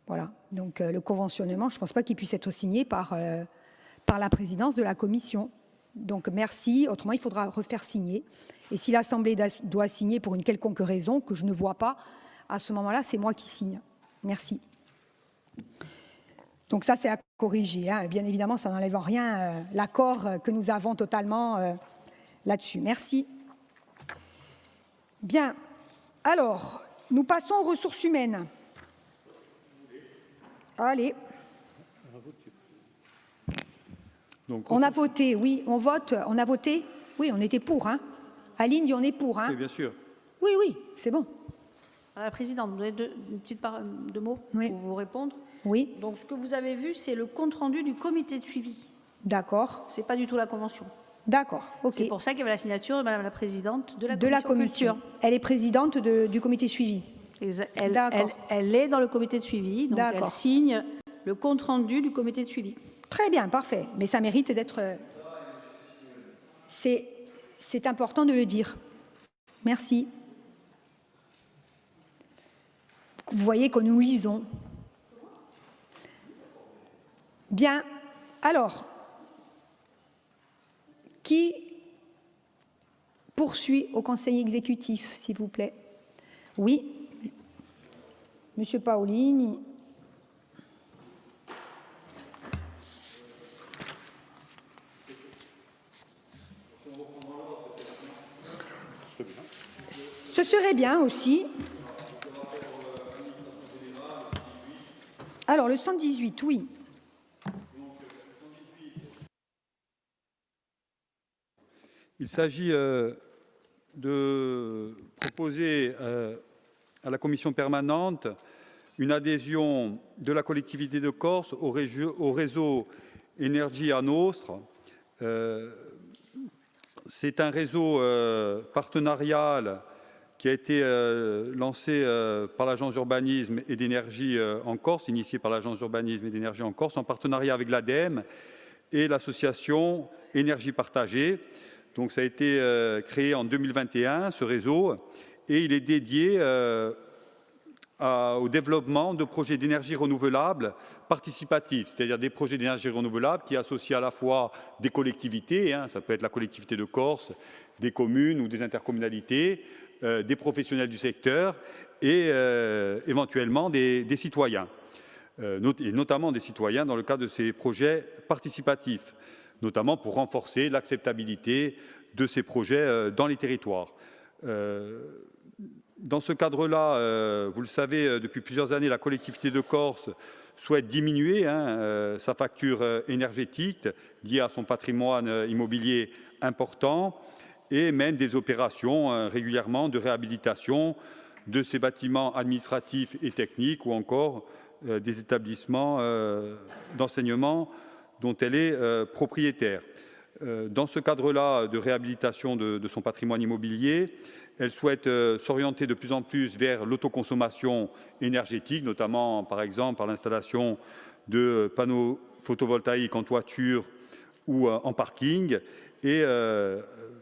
Voilà. Donc le conventionnement, je ne pense pas qu'il puisse être signé par la présidence de la commission. Donc merci. Autrement, il faudra refaire signer. Et si l'Assemblée doit signer pour une quelconque raison que je ne vois pas, à ce moment-là, c'est moi qui signe. Merci. Donc ça, c'est à corriger. Hein. Bien évidemment, ça n'enlève en rien l'accord que nous avons totalement là-dessus. Merci. Bien. Alors, nous passons aux ressources humaines. Allez. Donc, on a voté, oui. On vote. On a voté. Oui, on était pour. Hein. Aline dit on est pour. Hein. Oui, bien sûr. Oui, oui, c'est bon. Madame la Présidente, vous avez une petite part de mots pour vous répondre. Oui. Donc, ce que vous avez vu, c'est le compte-rendu du comité de suivi. D'accord. Ce n'est pas du tout la convention. D'accord, ok. C'est pour ça qu'il y avait la signature de Madame la Présidente de la commission. Elle est présidente du comité de suivi. Elle est dans le comité de suivi, donc elle signe le compte-rendu du comité de suivi. Très bien, parfait. Mais ça mérite d'être... C'est important de le dire. Merci. Vous voyez que nous lisons. Bien. Alors, qui poursuit au Conseil exécutif, s'il vous plaît? Oui. Monsieur Paolini. Ce serait bien aussi. Alors, le 118, oui. Il s'agit de proposer à la commission permanente une adhésion de la collectivité de Corse au réseau Énergie à Nostre. C'est un réseau partenarial qui a été lancé par l'Agence d'urbanisme et d'énergie en Corse, initié par l'Agence d'urbanisme et d'énergie en Corse, en partenariat avec l'ADEME et l'association Énergie Partagée. Donc ça a été créé en 2021, ce réseau, et il est dédié au développement de projets d'énergie renouvelable participatifs, c'est-à-dire des projets d'énergie renouvelable qui associent à la fois des collectivités, hein, ça peut être la collectivité de Corse, des communes ou des intercommunalités, des professionnels du secteur et éventuellement des citoyens, et notamment des citoyens dans le cadre de ces projets participatifs, notamment pour renforcer l'acceptabilité de ces projets dans les territoires. Dans ce cadre-là, vous le savez, depuis plusieurs années, la collectivité de Corse souhaite diminuer sa facture énergétique liée à son patrimoine immobilier important et mène des opérations régulièrement de réhabilitation de ces bâtiments administratifs et techniques ou encore des établissements d'enseignement dont elle est propriétaire. Dans ce cadre-là de réhabilitation de son patrimoine immobilier, elle souhaite s'orienter de plus en plus vers l'autoconsommation énergétique, notamment par exemple par l'installation de panneaux photovoltaïques en toiture ou en parking, et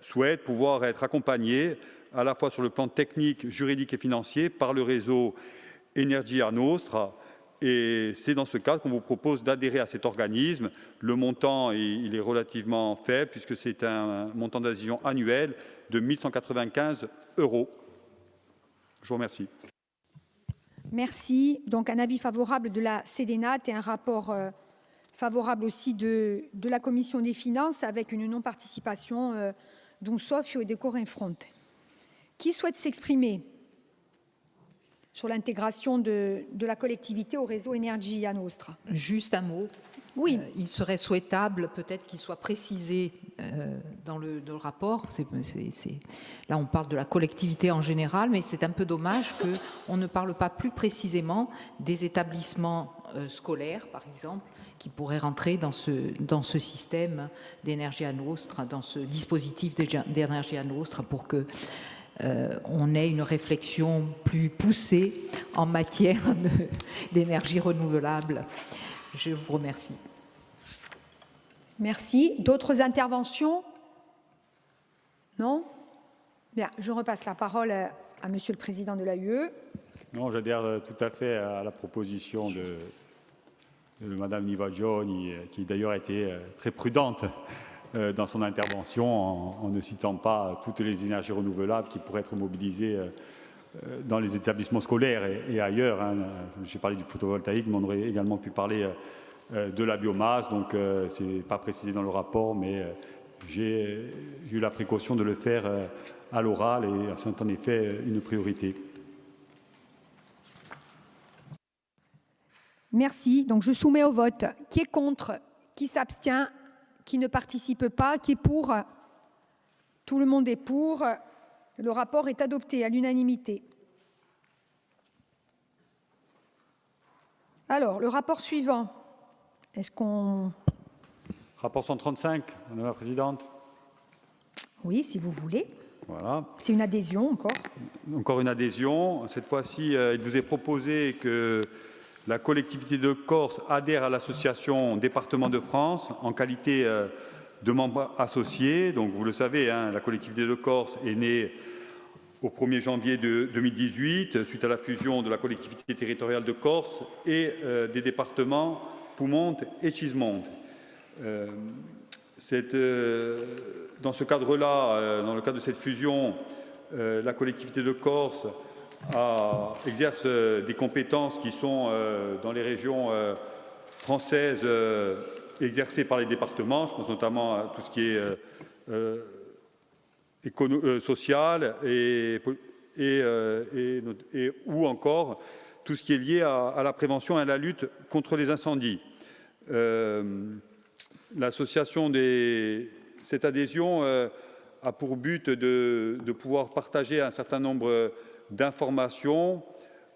souhaite pouvoir être accompagnée à la fois sur le plan technique, juridique et financier par le réseau Énergie à Nostra. Et c'est dans ce cadre qu'on vous propose d'adhérer à cet organisme. Le montant, il est relativement faible puisque c'est un montant d'adhésion annuel de 1 195 €. Je vous remercie. Merci. Donc un avis favorable de la CDNAT et un rapport favorable aussi de la Commission des finances avec une non-participation d'Unsofio et de Corinne Front. Qui souhaite s'exprimer sur l'intégration de la collectivité au réseau Énergie à Nostra? Juste un mot. Oui. Il serait souhaitable peut-être qu'il soit précisé dans le rapport. Là, on parle de la collectivité en général, mais c'est un peu dommage qu'on ne parle pas plus précisément des établissements scolaires, par exemple, qui pourraient rentrer dans ce système d'énergie à Nostra, dans ce dispositif d'énergie à Nostra, pour que on ait une réflexion plus poussée en matière d'énergie renouvelable. Je vous remercie. Merci. D'autres interventions? Non? Bien, je repasse la parole à Monsieur le Président de l'AUE. Non, j'adhère tout à fait à la proposition de Madame Nivaggioni, qui d'ailleurs a été très prudente dans son intervention en ne citant pas toutes les énergies renouvelables qui pourraient être mobilisées dans les établissements scolaires et ailleurs. Hein. J'ai parlé du photovoltaïque, mais on aurait également pu parler de la biomasse. Donc, ce n'est pas précisé dans le rapport, mais j'ai eu la précaution de le faire à l'oral et c'est en effet une priorité. Merci. Donc, je soumets au vote. Qui est contre? Qui s'abstient? Qui ne participe pas? Qui est pour? Tout le monde est pour. Le rapport est adopté à l'unanimité. Alors, le rapport suivant. Est-ce qu'on... Rapport 135, Madame la Présidente. Oui, si vous voulez. Voilà. C'est une adhésion encore. Encore une adhésion. Cette fois-ci, il vous est proposé que la collectivité de Corse adhère à l'association Département de France en qualité de membre associé. Donc, vous le savez, hein, la collectivité de Corse est née au 1er janvier 2018, suite à la fusion de la collectivité territoriale de Corse et des départements Poumonte et Cismonde. Dans ce cadre-là, dans le cadre de cette fusion, la collectivité de Corse exerce des compétences qui sont dans les régions françaises exercées par les départements. Je pense notamment à tout ce qui est social ou encore tout ce qui est lié à la prévention et à la lutte contre les incendies. Cette adhésion a pour but de pouvoir partager un certain nombre d'informations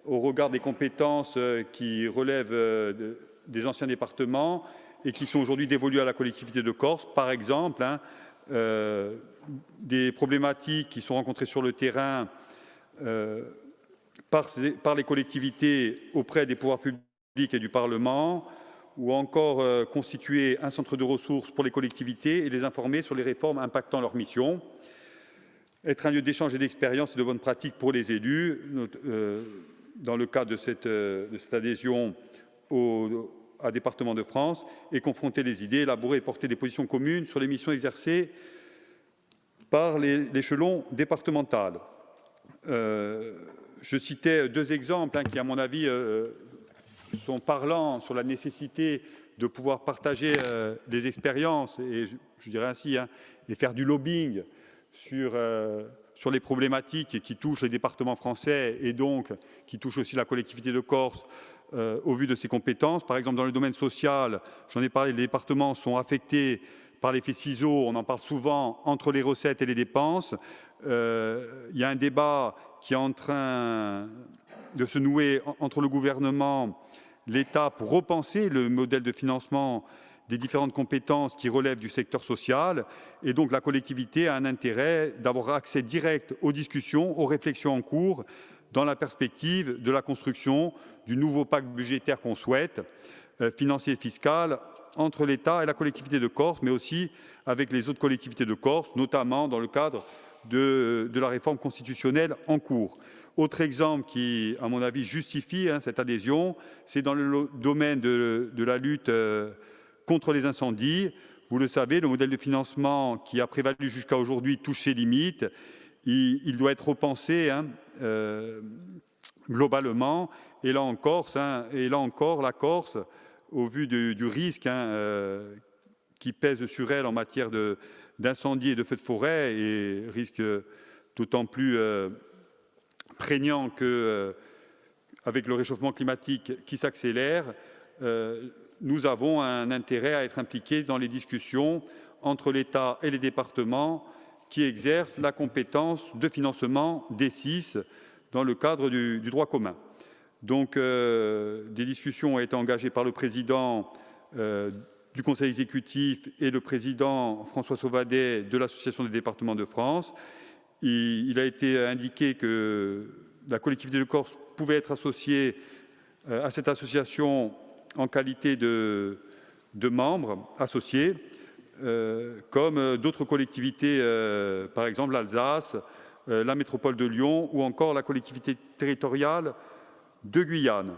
au regard des compétences qui relèvent des anciens départements et qui sont aujourd'hui dévolues à la collectivité de Corse. Par exemple, des problématiques qui sont rencontrées sur le terrain par les collectivités auprès des pouvoirs publics et du Parlement, ou encore constituer un centre de ressources pour les collectivités et les informer sur les réformes impactant leur mission, être un lieu d'échange et d'expérience et de bonnes pratiques pour les élus, dans le cadre de cette adhésion à Département de France, et confronter les idées, élaborer et porter des positions communes sur les missions exercées par l'échelon départemental. Je citais deux exemples qui, à mon avis, sont parlants sur la nécessité de pouvoir partager des expériences et, je dirais ainsi, et faire du lobbying sur les problématiques qui touchent les départements français et donc qui touchent aussi la collectivité de Corse au vu de ses compétences. Par exemple, dans le domaine social, j'en ai parlé, les départements sont affectés par l'effet ciseau, on en parle souvent, entre les recettes et les dépenses. Il y a un débat qui est en train de se nouer entre le gouvernement, l'État, pour repenser le modèle de financement des différentes compétences qui relèvent du secteur social. Et donc, la collectivité a un intérêt d'avoir accès direct aux discussions, aux réflexions en cours, dans la perspective de la construction du nouveau pacte budgétaire qu'on souhaite, financier et fiscal, entre l'État et la collectivité de Corse, mais aussi avec les autres collectivités de Corse, notamment dans le cadre de la réforme constitutionnelle en cours. Autre exemple qui, à mon avis, justifie cette adhésion, c'est dans le domaine de la lutte contre les incendies. Vous le savez, le modèle de financement qui a prévalu jusqu'à aujourd'hui touche ses limites. Il doit être repensé globalement. Et là encore, la Corse, au vu du risque qui pèse sur elle en matière d'incendie et de feux de forêt, et risque d'autant plus prégnant qu'avec le réchauffement climatique qui s'accélère, nous avons un intérêt à être impliqués dans les discussions entre l'État et les départements qui exercent la compétence de financement des SIS dans le cadre du droit commun. Donc, des discussions ont été engagées par le président du Conseil exécutif et le président François Sauvadet de l'Association des départements de France. Il a été indiqué que la collectivité de Corse pouvait être associée à cette association en qualité de membres associés, comme d'autres collectivités, par exemple l'Alsace, la métropole de Lyon ou encore la collectivité territoriale de Guyane.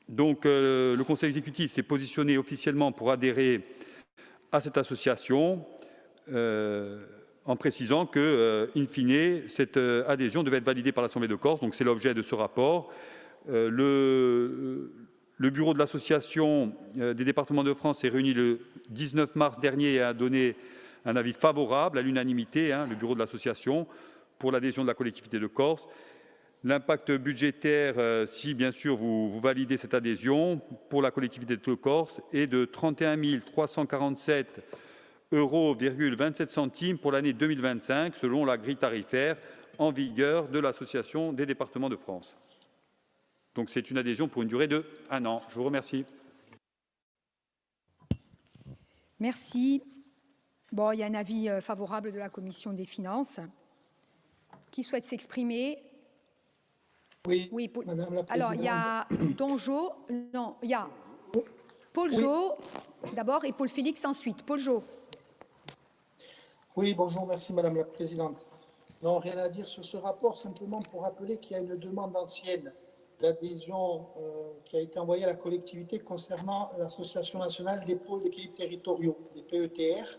Donc, le Conseil exécutif s'est positionné officiellement pour adhérer à cette association, en précisant que, in fine, cette adhésion devait être validée par l'Assemblée de Corse. Donc, c'est l'objet de ce rapport. Le bureau de l'Association des départements de France s'est réuni le 19 mars dernier et a donné un avis favorable à l'unanimité, le bureau de l'association, pour l'adhésion de la collectivité de Corse. L'impact budgétaire, si bien sûr vous validez cette adhésion, pour la collectivité de Corse est de 31 347,27 € pour l'année 2025, selon la grille tarifaire en vigueur de l'Association des départements de France. Donc c'est une adhésion pour une durée de 1 an. Je vous remercie. Merci. Bon, il y a un avis favorable de la Commission des finances. Qui souhaite s'exprimer? Oui, Madame la Présidente. Alors, il y a Donjo, non, il y a Paul Jo d'abord et Paul Félix ensuite. Paul Jo. Oui, bonjour, merci Madame la Présidente. Non, rien à dire sur ce rapport, simplement pour rappeler qu'il y a une demande ancienne d'adhésion qui a été envoyée à la collectivité concernant l'Association nationale des pôles d'équilibre territoriaux, des PETR,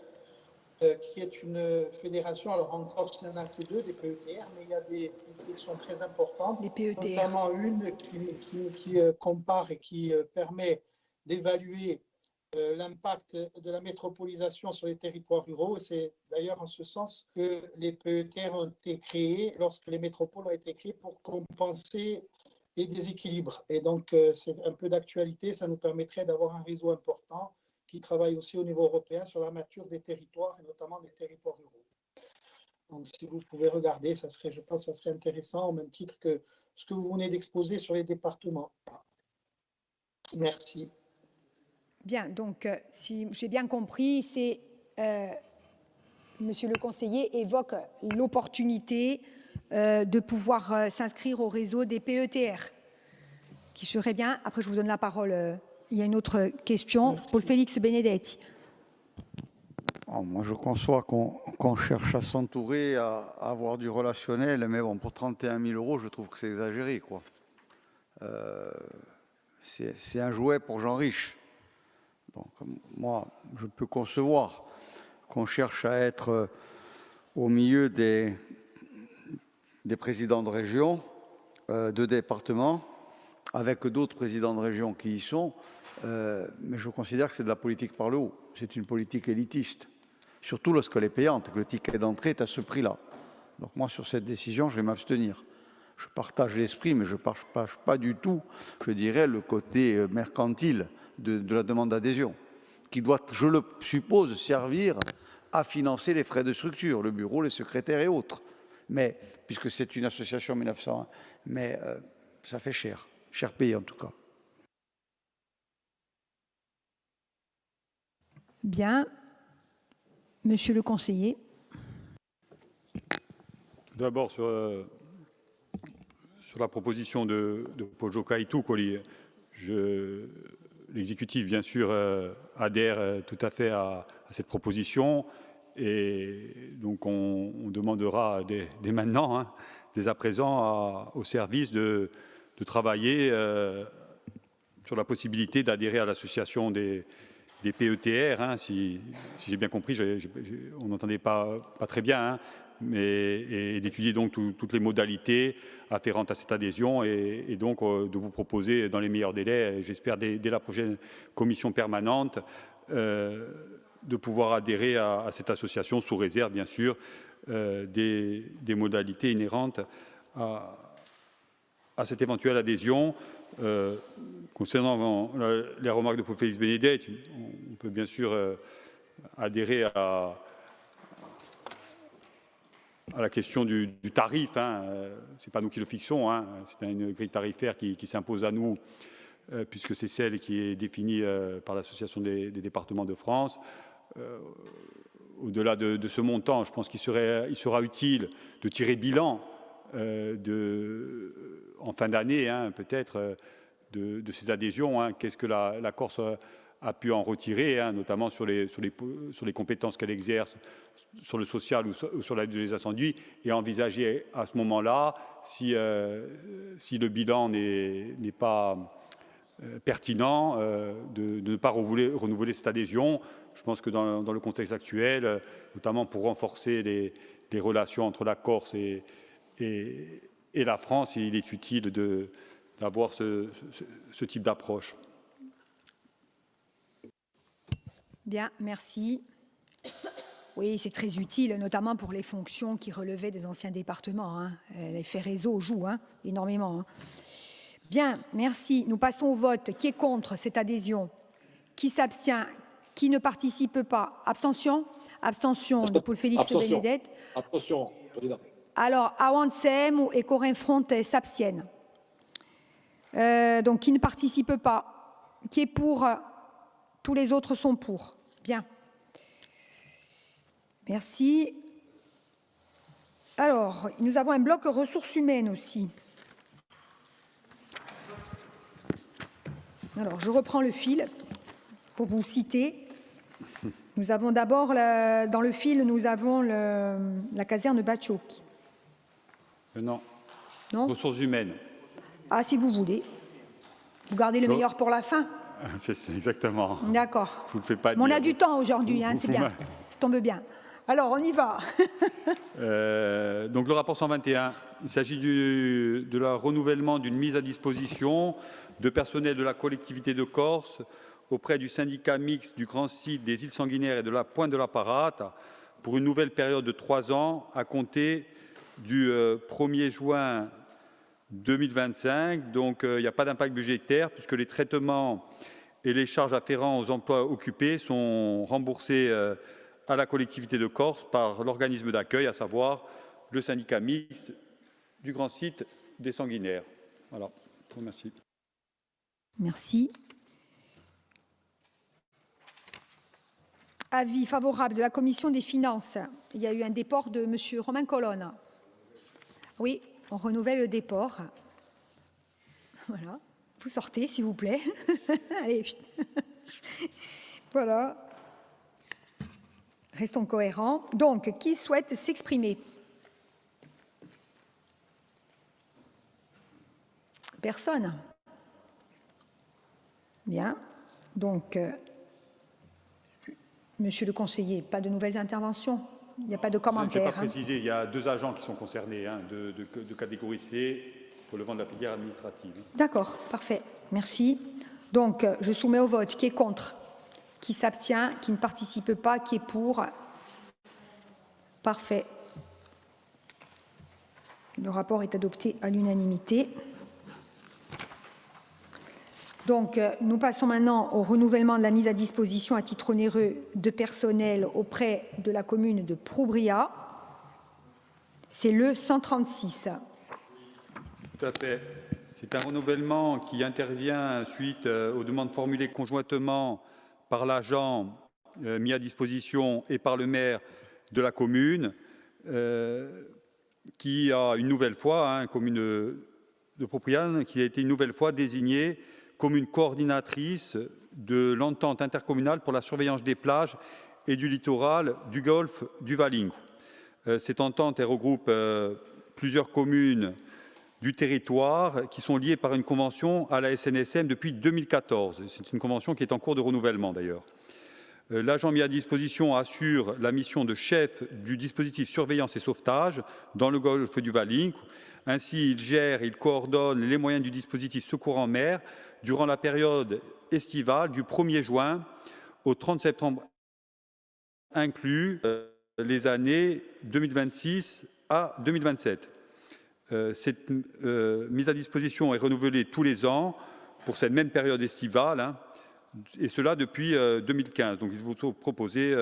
qui est une fédération. Alors en Corse, il n'y en a que 2 des PETR, mais il y a des qui sont très importantes, notamment une qui compare et qui permet d'évaluer l'impact de la métropolisation sur les territoires ruraux. C'est d'ailleurs en ce sens que les PETR ont été créés lorsque les métropoles ont été créées pour compenser les déséquilibres. Et donc, c'est un peu d'actualité. Ça nous permettrait d'avoir un réseau important qui travaille aussi au niveau européen sur la nature des territoires, et notamment des territoires ruraux. Donc, si vous pouvez regarder, ça serait, je pense que ça serait intéressant, au même titre que ce que vous venez d'exposer sur les départements. Merci. Bien, donc, si j'ai bien compris, c'est Monsieur le conseiller évoque l'opportunité de pouvoir s'inscrire au réseau des PETR, qui serait bien. Après, je vous donne la parole. Il y a une autre question. Merci. Paul Félix Benedetti. Moi, je conçois qu'on cherche à s'entourer, à avoir du relationnel, mais bon, pour 31 000 €, je trouve que c'est exagéré, quoi. C'est un jouet pour gens riches. Donc, moi, je peux concevoir qu'on cherche à être au milieu des présidents de région, de départements, avec d'autres présidents de région qui y sont, mais je considère que c'est de la politique par le haut. C'est une politique élitiste, surtout lorsqu'elle est payante, que le ticket d'entrée est à ce prix-là. Donc moi, sur cette décision, je vais m'abstenir. Je partage l'esprit, mais je ne partage pas du tout, je dirais, le côté mercantile de la demande d'adhésion, qui doit, je le suppose, servir à financer les frais de structure, le bureau, les secrétaires et autres. Mais, puisque c'est une association 1901, mais ça fait cher payé en tout cas. Bien. Monsieur le conseiller. Tout d'abord, sur la proposition de Paul Jokaitou, l'exécutif, bien sûr, adhère tout à fait à cette proposition. Et donc, on demandera dès maintenant, dès à présent, au service de travailler sur la possibilité d'adhérer à l'association des PETR. Si j'ai bien compris, on n'entendait pas très bien, et d'étudier donc toutes les modalités afférentes à cette adhésion et donc de vous proposer dans les meilleurs délais, j'espère dès la prochaine commission permanente, de pouvoir adhérer à cette association sous réserve, bien sûr, des modalités inhérentes à cette éventuelle adhésion. Concernant les remarques de Félix Bénédette, on peut bien sûr adhérer à la question du tarif. Ce n'est pas nous qui le fixons, c'est une grille tarifaire qui s'impose à nous, puisque c'est celle qui est définie par l'Association des départements de France. Au-delà de ce montant, je pense qu'il sera utile de tirer bilan en fin d'année, peut-être, de ces adhésions. Qu'est-ce que la Corse a pu en retirer, notamment sur les compétences qu'elle exerce, sur le social ou sur la lutte des incendies, et envisager à ce moment-là, si le bilan n'est pas pertinent, de ne pas renouveler cette adhésion. Je pense que dans le contexte actuel, notamment pour renforcer les relations entre la Corse et la France, il est utile d'avoir ce type d'approche. Bien, merci. Oui, c'est très utile, notamment pour les fonctions qui relevaient des anciens départements. L'effet réseau joue énormément. Bien, merci. Nous passons au vote. Qui est contre cette adhésion? Qui s'abstient? Qui ne participe pas? Abstention? Abstention de Paul Félix Bénédette. Abstention, Président. Alors, Awansem et Corinne Front s'abstiennent. Donc, qui ne participe pas? Qui est pour? Tous les autres sont pour. Bien. Merci. Alors, nous avons un bloc ressources humaines aussi. Alors, je reprends le fil pour vous citer. Nous avons d'abord, dans le fil, nous avons la caserne Bachoki. Non. Non. Ressources humaines. Ah, si vous voulez. Vous gardez le meilleur pour la fin. C'est exactement. D'accord. Je vous le fais pas Mais on dire. a du temps aujourd'hui, c'est bien. Ça tombe bien. Alors, on y va. Donc, le rapport 121, il s'agit de la renouvellement d'une mise à disposition de personnel de la collectivité de Corse auprès du syndicat mixte du Grand Site des îles Sanguinaires et de la Pointe de la Parate pour une nouvelle période de 3 ans à compter du 1er juin 2025. Donc, il n'y a pas d'impact budgétaire puisque les traitements et les charges afférents aux emplois occupés sont remboursés à la collectivité de Corse par l'organisme d'accueil, à savoir le syndicat mixte du Grand Site des Sanguinaires. Voilà, je vous remercie. Merci. Avis favorable de la Commission des finances. Il y a eu un déport de M. Romain Colonne. Oui, on renouvelle le déport. Voilà. Vous sortez, s'il vous plaît. Allez. Voilà. Restons cohérents. Donc, qui souhaite s'exprimer? Personne. Bien. Donc, monsieur le conseiller, pas de nouvelles interventions? Il n'y a pas de commentaires. Je n'ai pas précisé, il y a 2 agents qui sont concernés, de catégorie C, relevant de la filière administrative. D'accord, parfait. Merci. Donc, je soumets au vote. Qui est contre? Qui s'abstient? Qui ne participe pas? Qui est pour? Parfait. Le rapport est adopté à l'unanimité. Donc, nous passons maintenant au renouvellement de la mise à disposition à titre onéreux de personnel auprès de la commune de Proubria. C'est le 136. Tout à fait. C'est un renouvellement qui intervient suite aux demandes formulées conjointement par l'agent mis à disposition et par le maire de la commune, qui a une nouvelle fois, commune de Propriane, qui a été une nouvelle fois désignée comme une coordinatrice de l'entente intercommunale pour la surveillance des plages et du littoral du golfe du Valingo. Cette entente regroupe plusieurs communes du territoire qui sont liées par une convention à la SNSM depuis 2014. C'est une convention qui est en cours de renouvellement d'ailleurs. L'agent mis à disposition assure la mission de chef du dispositif surveillance et sauvetage dans le golfe du Valinque. Ainsi, il gère et il coordonne les moyens du dispositif secours en mer durant la période estivale du 1er juin au 30 septembre inclus les années 2026 à 2027. Cette mise à disposition est renouvelée tous les ans pour cette même période estivale, et cela depuis 2015. Donc il vous est proposé,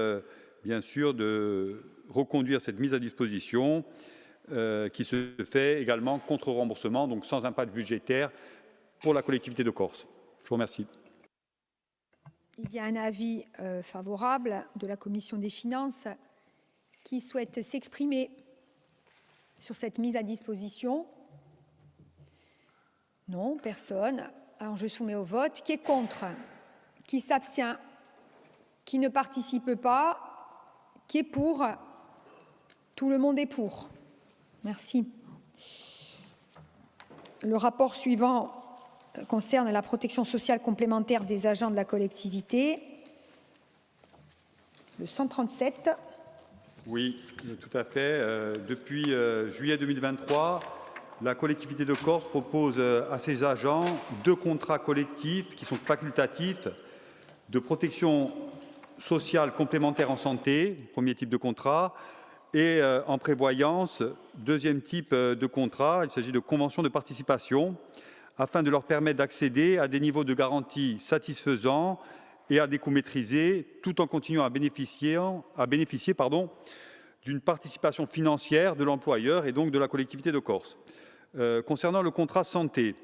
bien sûr, de reconduire cette mise à disposition qui se fait également contre remboursement, donc sans impact budgétaire pour la collectivité de Corse. Je vous remercie. Il y a un avis favorable de la Commission des finances qui souhaite s'exprimer sur cette mise à disposition. Non, personne. Alors je soumets au vote. Qui est contre? Qui s'abstient? Qui ne participe pas? Qui est pour? Tout le monde est pour. Merci. Le rapport suivant concerne la protection sociale complémentaire des agents de la collectivité. Le 137. Oui, tout à fait. Depuis juillet 2023, la collectivité de Corse propose à ses agents 2 contrats collectifs qui sont facultatifs de protection sociale complémentaire en santé, premier type de contrat, et en prévoyance, deuxième type de contrat. Il s'agit de conventions de participation afin de leur permettre d'accéder à des niveaux de garantie satisfaisants et à des coûts maîtrisés, tout en continuant à bénéficier d'une participation financière de l'employeur et donc de la collectivité de Corse. Concernant le contrat santé,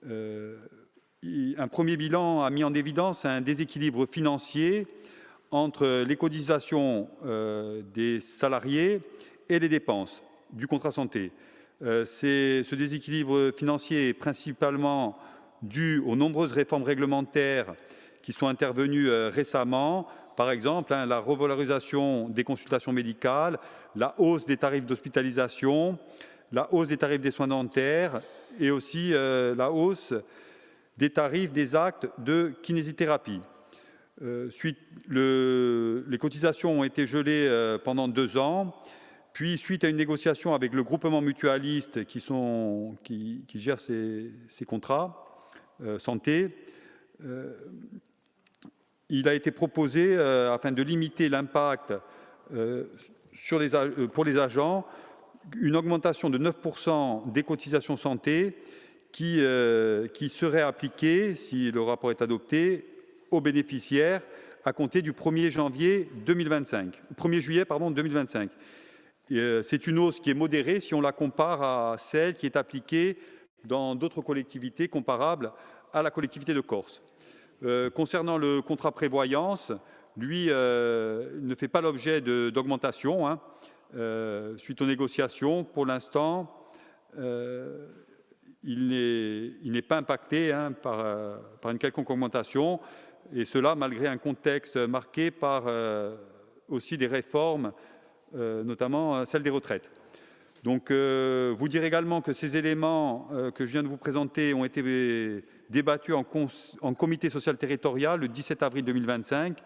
un premier bilan a mis en évidence un déséquilibre financier entre les cotisations des salariés et les dépenses du contrat santé. Ce déséquilibre financier est principalement dû aux nombreuses réformes réglementaires qui sont intervenues récemment, par exemple la revalorisation des consultations médicales, la hausse des tarifs d'hospitalisation, la hausse des tarifs des soins dentaires et aussi la hausse des tarifs des actes de kinésithérapie. Les cotisations ont été gelées pendant 2 ans, puis suite à une négociation avec le groupement mutualiste qui gère ces contrats santé, il a été proposé, afin de limiter l'impact pour les agents, une augmentation de 9% des cotisations santé qui serait appliquée, si le rapport est adopté, aux bénéficiaires à compter du 1er juillet 2025. C'est une hausse qui est modérée si on la compare à celle qui est appliquée dans d'autres collectivités comparables à la collectivité de Corse. Concernant le contrat prévoyance, lui ne fait pas l'objet d'augmentation suite aux négociations. Pour l'instant, il n'est pas impacté par une quelconque augmentation, et cela malgré un contexte marqué par aussi des réformes, notamment celle des retraites. Donc, vous dire également que ces éléments que je viens de vous présenter ont été débattus en comité social territorial le 17 avril 2025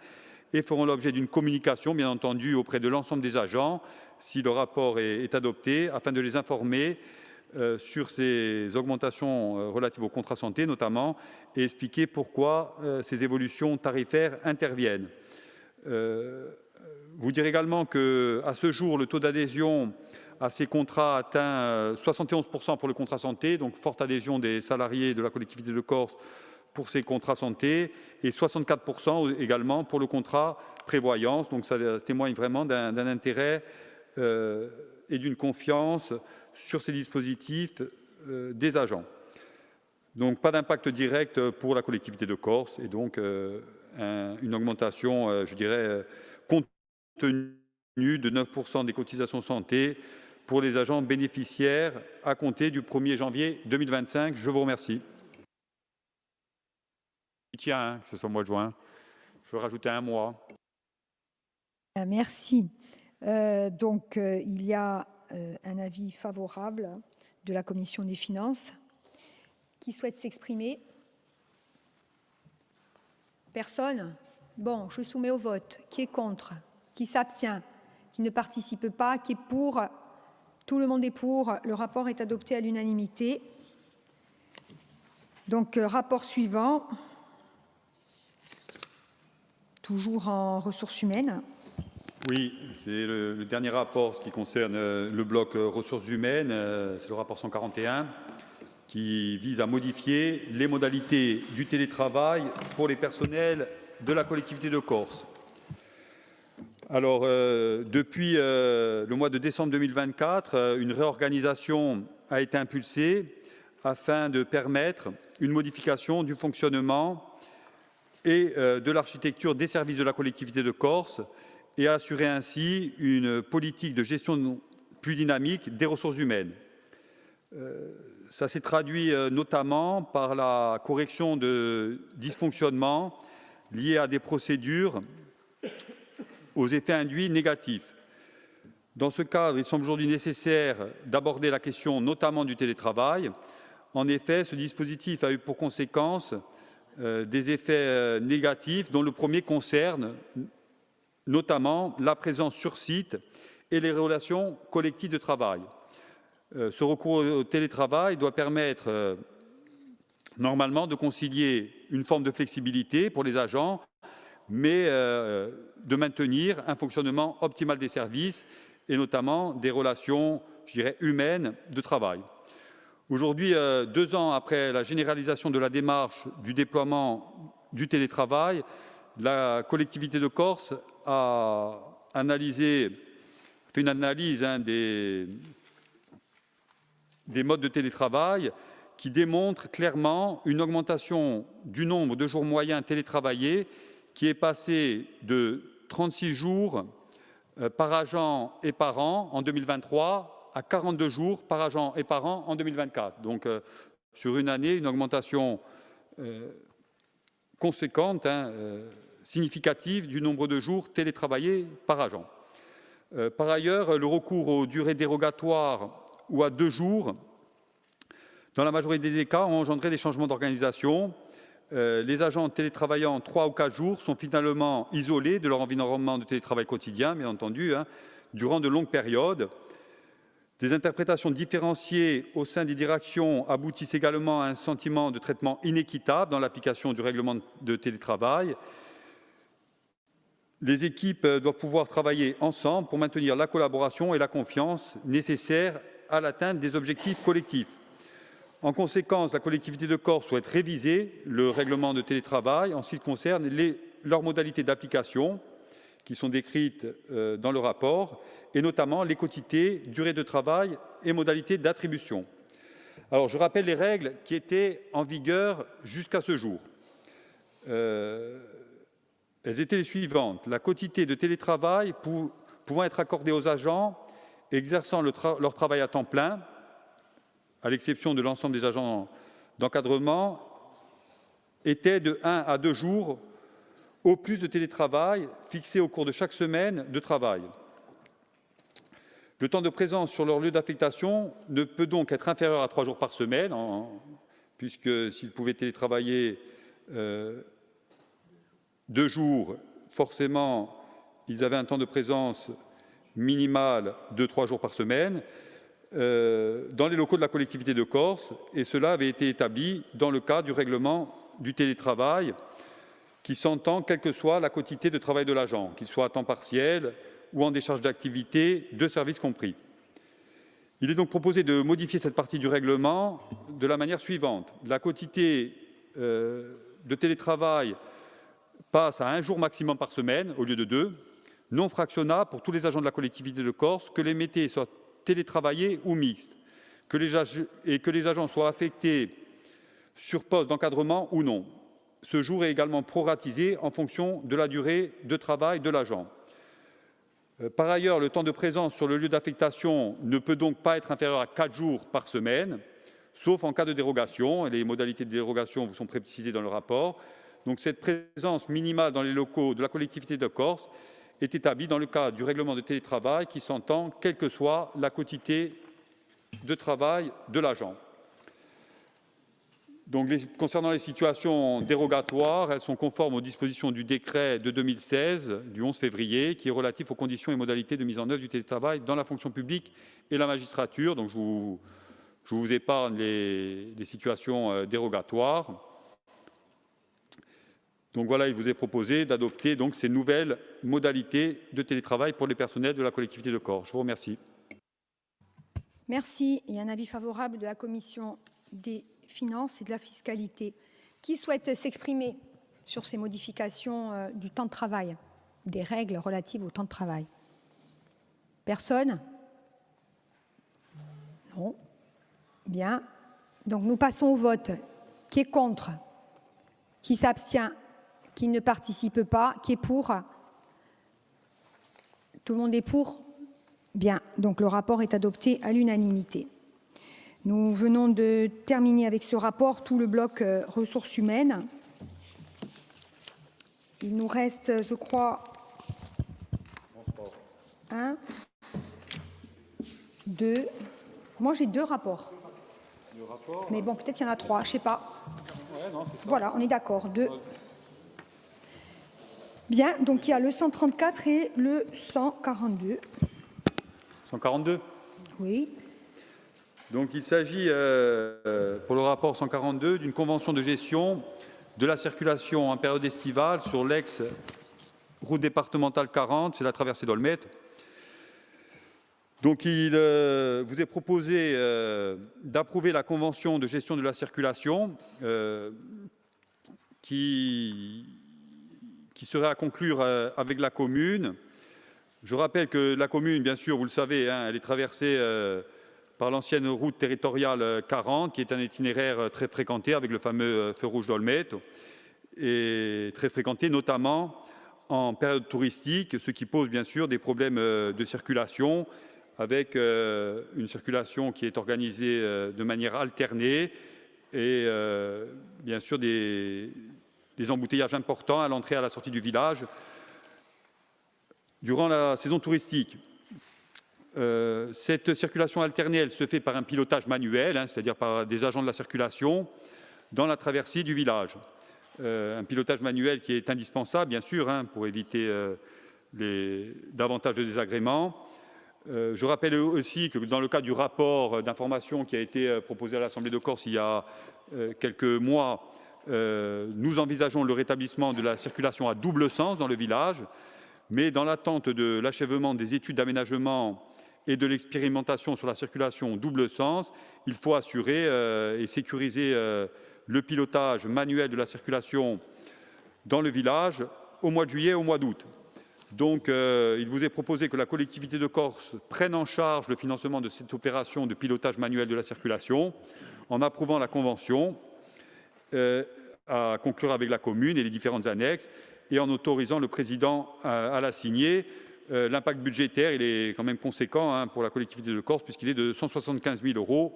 et feront l'objet d'une communication, bien entendu, auprès de l'ensemble des agents, si le rapport est adopté, afin de les informer sur ces augmentations relatives au contrat santé notamment, et expliquer pourquoi ces évolutions tarifaires interviennent. Vous dire également qu'à ce jour, le taux d'adhésion à ces contrats atteint 71% pour le contrat santé, donc forte adhésion des salariés de la collectivité de Corse pour ces contrats santé, et 64% également pour le contrat prévoyance. Donc ça témoigne vraiment d'un intérêt et d'une confiance sur ces dispositifs des agents. Donc pas d'impact direct pour la collectivité de Corse, et donc une augmentation, je dirais, contenue de 9% des cotisations santé pour les agents bénéficiaires à compter du 1er janvier 2025. Je vous remercie. Tiens, que ce soit le mois de juin. Je veux rajouter un mois. Merci. Il y a un avis favorable de la Commission des finances. Qui souhaite s'exprimer? Personne? Bon, je soumets au vote. Qui est contre? Qui s'abstient? Qui ne participe pas? Qui est pour? Tout le monde est pour. Le rapport est adopté à l'unanimité. Donc, rapport suivant. Toujours en ressources humaines. Oui, c'est le dernier rapport, ce qui concerne le bloc ressources humaines. C'est le rapport 141 qui vise à modifier les modalités du télétravail pour les personnels de la collectivité de Corse. Alors, depuis le mois de décembre 2024, une réorganisation a été impulsée afin de permettre une modification du fonctionnement et de l'architecture des services de la collectivité de Corse et assurer ainsi une politique de gestion plus dynamique des ressources humaines. Ça s'est traduit notamment par la correction de dysfonctionnements liés à des procédures aux effets induits négatifs. Dans ce cadre, il semble aujourd'hui nécessaire d'aborder la question notamment du télétravail. En effet, ce dispositif a eu pour conséquence des effets négatifs, dont le premier concerne notamment la présence sur site et les relations collectives de travail. Ce recours au télétravail doit permettre normalement de concilier une forme de flexibilité pour les agents, mais de maintenir un fonctionnement optimal des services et notamment des relations, je dirais, humaines de travail. Aujourd'hui, 2 ans après la généralisation de la démarche du déploiement du télétravail, la collectivité de Corse a fait une analyse des modes de télétravail qui démontre clairement une augmentation du nombre de jours moyens télétravaillés qui est passé de 36 jours par agent et par an en 2023 à 42 jours par agent et par an en 2024. Donc, sur une année, une augmentation conséquente, significative du nombre de jours télétravaillés par agent. Par ailleurs, le recours aux durées dérogatoires ou à 2 jours, dans la majorité des cas, ont engendré des changements d'organisation. Les agents télétravaillant 3 ou 4 jours sont finalement isolés de leur environnement de télétravail quotidien, bien entendu, durant de longues périodes. Des interprétations différenciées au sein des directions aboutissent également à un sentiment de traitement inéquitable dans l'application du règlement de télétravail. Les équipes doivent pouvoir travailler ensemble pour maintenir la collaboration et la confiance nécessaires à l'atteinte des objectifs collectifs. En conséquence, la collectivité de Corse souhaite réviser le règlement de télétravail en ce qui concerne leurs modalités d'application, qui sont décrites dans le rapport, et notamment les quotités, durée de travail et modalités d'attribution. Alors, je rappelle les règles qui étaient en vigueur jusqu'à ce jour. Elles étaient les suivantes. La quotité de télétravail pouvant être accordée aux agents exerçant leur travail à temps plein, à l'exception de l'ensemble des agents d'encadrement, était de 1 à 2 jours au plus de télétravail fixé au cours de chaque semaine de travail. Le temps de présence sur leur lieu d'affectation ne peut donc être inférieur à 3 jours par semaine, puisque s'ils pouvaient télétravailler 2 jours, forcément, ils avaient un temps de présence minimal de 3 jours par semaine dans les locaux de la collectivité de Corse, et cela avait été établi dans le cadre du règlement du télétravail qui s'entend quelle que soit la quotité de travail de l'agent, qu'il soit à temps partiel ou en décharge d'activité, de services compris. Il est donc proposé de modifier cette partie du règlement de la manière suivante. La quotité de télétravail passe à 1 jour maximum par semaine au lieu de 2, non fractionnable pour tous les agents de la collectivité de Corse, que les métiers soient télétravaillés ou mixtes, et que les agents soient affectés sur poste d'encadrement ou non. Ce jour est également proratisé en fonction de la durée de travail de l'agent. Par ailleurs, le temps de présence sur le lieu d'affectation ne peut donc pas être inférieur à 4 jours par semaine, sauf en cas de dérogation. Et les modalités de dérogation vous sont précisées dans le rapport. Donc, cette présence minimale dans les locaux de la collectivité de Corse est établie dans le cadre du règlement de télétravail qui s'entend quelle que soit la quotité de travail de l'agent. Donc, concernant les situations dérogatoires, elles sont conformes aux dispositions du décret de 2016, du 11 février, qui est relatif aux conditions et modalités de mise en œuvre du télétravail dans la fonction publique et la magistrature. Donc, je vous épargne les situations dérogatoires. Donc voilà, il vous est proposé d'adopter donc ces nouvelles modalités de télétravail pour les personnels de la collectivité de Corse. Je vous remercie. Merci. Il y a un avis favorable de la commission des finances et de la fiscalité. Qui souhaite s'exprimer sur ces modifications du temps de travail, des règles relatives au temps de travail? Personne? Non. Bien. Donc nous passons au vote. Qui est contre? Qui s'abstient? Qui ne participe pas? Qui est pour? Tout le monde est pour? Bien. Donc le rapport est adopté à l'unanimité. Nous venons de terminer avec ce rapport tout le bloc ressources humaines. Il nous reste, je crois, 1, 2. Moi, j'ai 2 rapports. Mais bon, peut-être qu'il y en a 3, je ne sais pas. Ouais, non, c'est ça. Voilà, on est d'accord. 2. Bien, donc il y a le 134 et le 142. 142. Oui. Donc il s'agit, pour le rapport 142, d'une convention de gestion de la circulation en période estivale sur l'ex-route départementale 40, c'est la traversée d'Olmet. Donc il vous est proposé d'approuver la convention de gestion de la circulation qui serait à conclure avec la commune. Je rappelle que la commune, bien sûr, vous le savez, hein, elle est traversée par l'ancienne route territoriale 40, qui est un itinéraire très fréquenté avec le fameux feu rouge d'Olmet, et très fréquenté notamment en période touristique, ce qui pose bien sûr des problèmes de circulation, avec une circulation qui est organisée de manière alternée et bien sûr des embouteillages importants à l'entrée et à la sortie du village durant la saison touristique. Cette circulation alternée, elle se fait par un pilotage manuel, hein, c'est-à-dire par des agents de la circulation dans la traversée du village. Un pilotage manuel qui est indispensable, bien sûr, hein, pour éviter davantage de désagréments. Je rappelle aussi que dans le cadre du rapport d'information qui a été proposé à l'Assemblée de Corse il y a quelques mois, nous envisageons le rétablissement de la circulation à double sens dans le village, mais dans l'attente de l'achèvement des études d'aménagement et de l'expérimentation sur la circulation double sens, il faut assurer et sécuriser le pilotage manuel de la circulation dans le village au mois de juillet et au mois d'août. Donc, il vous est proposé que la collectivité de Corse prenne en charge le financement de cette opération de pilotage manuel de la circulation en approuvant la convention à conclure avec la commune et les différentes annexes et en autorisant le président à la signer. L'impact budgétaire, il est quand même conséquent hein, pour la collectivité de Corse puisqu'il est de 175 000 €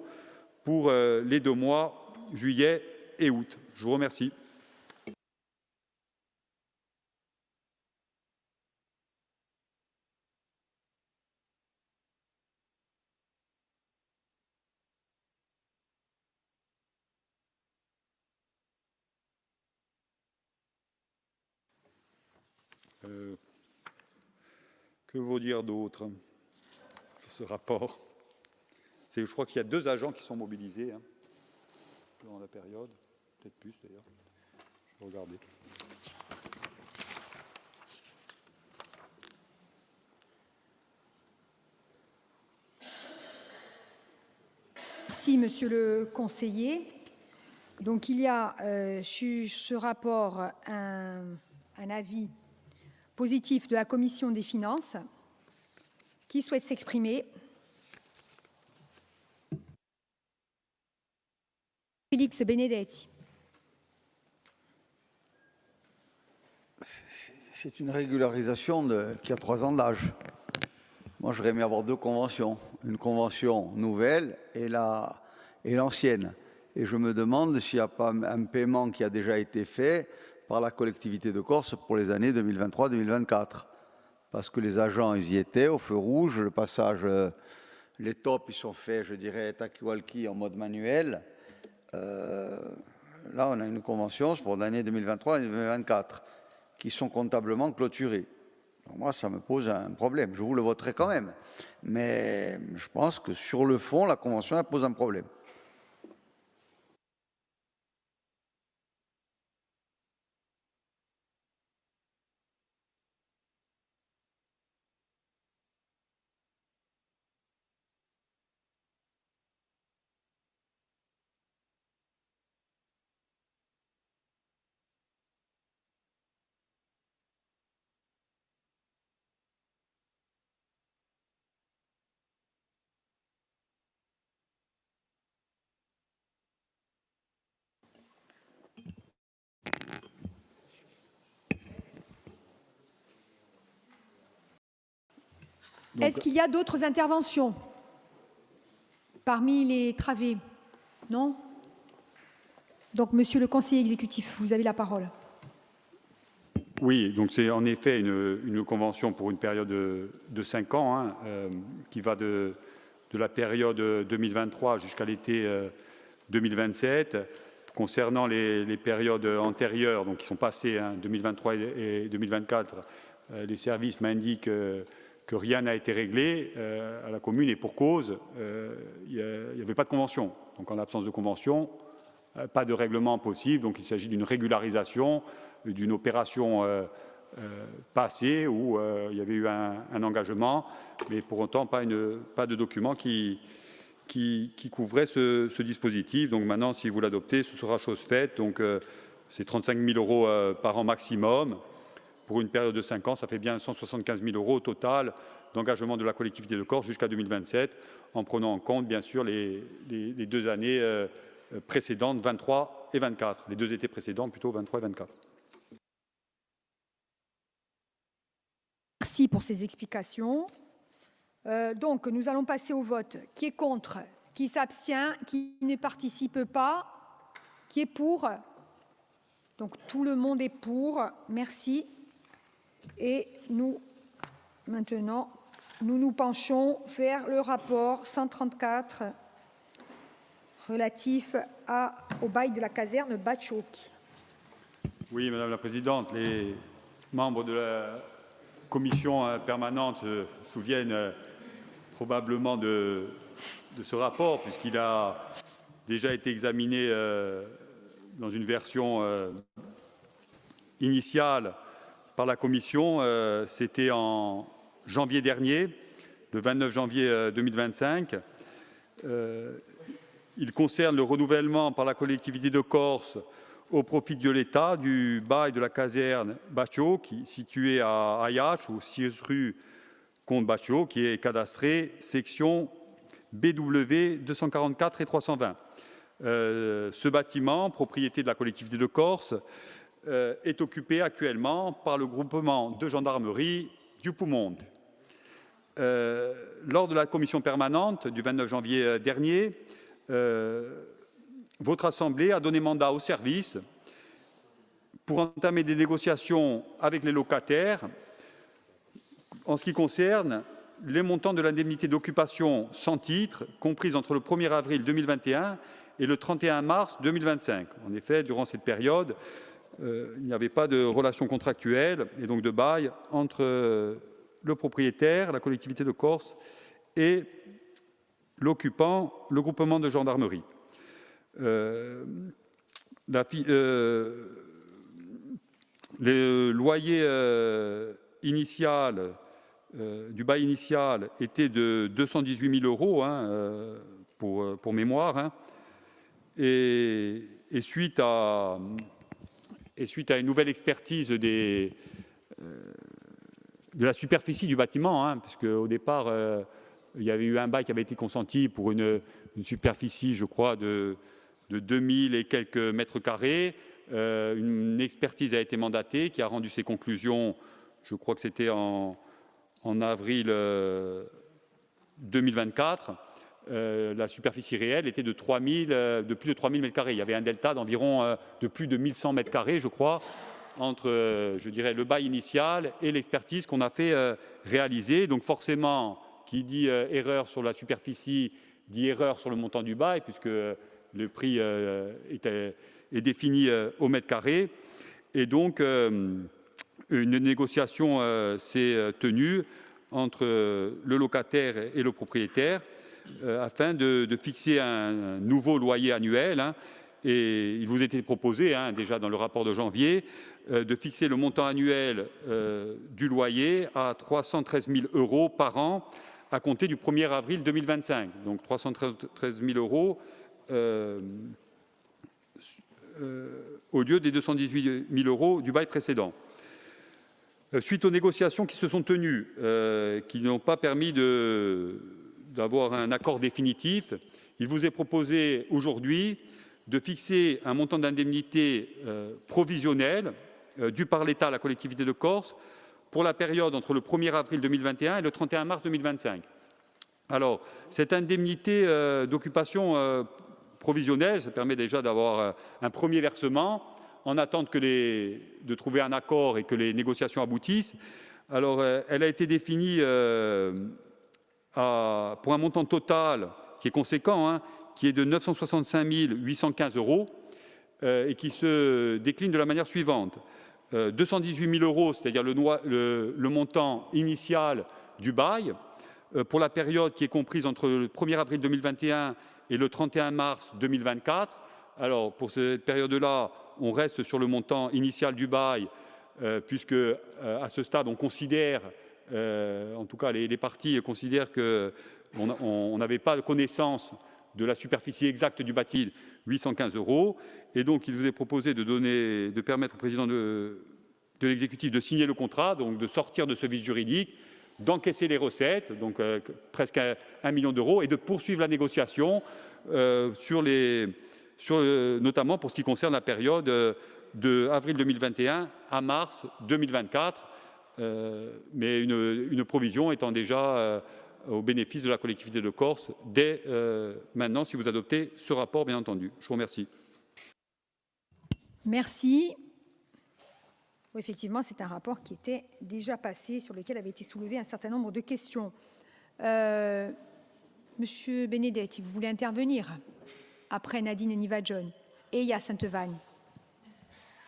pour les 2 mois, juillet et août. Je vous remercie. Que vous dire d'autre ce rapport? Je crois qu'il y a 2 agents qui sont mobilisés hein, durant la période, peut-être plus d'ailleurs. Je vais regarder. Merci, monsieur le conseiller. Donc, il y a sur ce rapport un avis positif de la commission des finances. Qui souhaite s'exprimer? Félix Benedetti. C'est une régularisation qui a 3 ans d'âge. Moi, j'aurais aimé avoir 2 conventions. Une convention nouvelle et l'ancienne. Et je me demande s'il n'y a pas un paiement qui a déjà été fait par la collectivité de Corse pour les années 2023-2024. Parce que les agents, ils y étaient, au feu rouge, le passage, les tops, ils sont faits, je dirais, talkie-walkie en mode manuel. là, on a une convention pour l'année 2023 et 2024 qui sont comptablement clôturées. Donc moi, ça me pose un problème. Je vous le voterai quand même. Mais je pense que sur le fond, la convention, elle pose un problème. Est-ce qu'il y a d'autres interventions parmi les travées? Non? Donc, Monsieur le conseiller exécutif, vous avez la parole. Oui, donc c'est en effet une convention pour une période de 5 ans, hein, qui va de la période 2023 jusqu'à l'été 2027. Concernant les périodes antérieures, donc qui sont passées, hein, 2023 et 2024, les services m'indiquent que rien n'a été réglé à la commune et pour cause, il n'y avait pas de convention. Donc en l'absence de convention, pas de règlement possible. Donc il s'agit d'une régularisation d'une opération passée où il y avait eu un engagement, mais pour autant pas de document qui couvrait ce dispositif. Donc maintenant, si vous l'adoptez, ce sera chose faite. Donc c'est 35 000 € par an maximum. Pour une période de 5 ans, ça fait bien 175 000 € au total d'engagement de la collectivité de Corse jusqu'à 2027, en prenant en compte, bien sûr, les 2 années précédentes, 23 et 24. Les 2 étés précédents, plutôt 23 et 24. Merci pour ces explications. Donc, nous allons passer au vote. Qui est contre? Qui s'abstient? Qui ne participe pas? Qui est pour? Donc, tout le monde est pour. Merci. Et maintenant, nous nous penchons vers le rapport 134 relatif au bail de la caserne Bachoki. Oui, Madame la Présidente, les membres de la commission permanente se souviennent probablement de ce rapport, puisqu'il a déjà été examiné dans une version initiale par la Commission. C'était en janvier dernier, le 29 janvier 2025. Il concerne le renouvellement par la collectivité de Corse au profit de l'État du bail de la caserne Baccio, située à Ayache, ou 6 rue Comte Baccio, qui est cadastrée section BW 244 et 320. Ce bâtiment, propriété de la collectivité de Corse, est occupé actuellement par le groupement de gendarmerie du Poumonde. Lors de la commission permanente du 29 janvier dernier, votre Assemblée a donné mandat au service pour entamer des négociations avec les locataires en ce qui concerne les montants de l'indemnité d'occupation sans titre comprise entre le 1er avril 2021 et le 31 mars 2025. En effet, durant cette période, il n'y avait pas de relation contractuelle et donc de bail entre le propriétaire, la collectivité de Corse, et l'occupant, le groupement de gendarmerie. Le loyer initial du bail initial était de 218 000 € hein, pour mémoire, hein, et suite à une nouvelle expertise de la superficie du bâtiment, hein, puisque au départ il y avait eu un bail qui avait été consenti pour une superficie, je crois, de 2000 et quelques mètres carrés. Une expertise a été mandatée qui a rendu ses conclusions, je crois que c'était en avril 2024. La superficie réelle était de plus de 3000 mètres carrés. Il y avait un delta d'environ de plus de 1100 mètres carrés, je crois, entre, je dirais, le bail initial et l'expertise qu'on a fait réaliser. Donc forcément, qui dit erreur sur la superficie, dit erreur sur le montant du bail, puisque le prix est défini au mètre carré. Et donc, une négociation s'est tenue entre le locataire et le propriétaire afin de fixer un nouveau loyer annuel. Et il vous était proposé, déjà dans le rapport de janvier, de fixer le montant annuel du loyer à 313 000 € par an à compter du 1er avril 2025. Donc 313 000 € au lieu des 218 000 € du bail précédent. Suite aux négociations qui se sont tenues, qui n'ont pas permis d'avoir un accord définitif, il vous est proposé aujourd'hui de fixer un montant d'indemnité provisionnel dû par l'État à la collectivité de Corse pour la période entre le 1er avril 2021 et le 31 mars 2025. Alors, cette indemnité d'occupation provisionnelle, ça permet déjà d'avoir un premier versement en attente de trouver un accord et que les négociations aboutissent. Alors, elle a été définie pour un montant total qui est conséquent, qui est de 965 815 € et qui se décline de la manière suivante. 218 000 €, c'est-à-dire le montant initial du bail, pour la période qui est comprise entre le 1er avril 2021 et le 31 mars 2024. Alors, pour cette période-là, on reste sur le montant initial du bail, puisque à ce stade, on considère, en tout cas les parties considèrent qu'on n'avait pas connaissance de la superficie exacte du bâti, 815 €. Et donc, il vous est proposé de permettre au président de l'exécutif de signer le contrat, donc de sortir de ce vide juridique, d'encaisser les recettes, donc presque 1 million d'euros, et de poursuivre la négociation, notamment pour ce qui concerne la période de avril 2021 à mars 2024, mais une provision étant déjà au bénéfice de la collectivité de Corse dès maintenant, si vous adoptez ce rapport, bien entendu. Je vous remercie. Merci. Oui, effectivement, c'est un rapport qui était déjà passé, sur lequel avait été soulevé un certain nombre de questions. Monsieur Benedetti, vous voulez intervenir après Nadine Niva-John et Yaya Sainte-Vanne?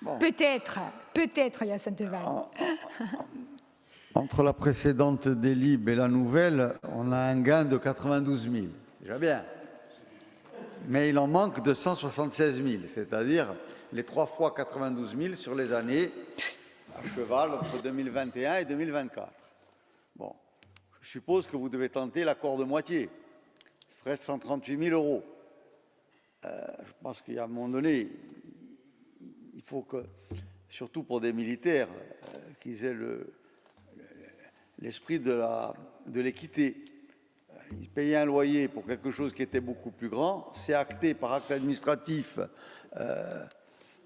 Bon. Peut-être Yaya Sainte-Vanne. Entre la précédente délib et la nouvelle, on a un gain de 92 000. C'est déjà bien. Mais il en manque de 176 000, c'est-à-dire les 3 fois 92 000 sur les années à cheval entre 2021 et 2024. Bon, je suppose que vous devez tenter l'accord de moitié. Ce ferait 138 000 €. Je pense qu'à un moment donné, il faut que, surtout pour des militaires, qu'ils aient l'esprit de l'équité. Ils payaient un loyer pour quelque chose qui était beaucoup plus grand. C'est acté par acte administratif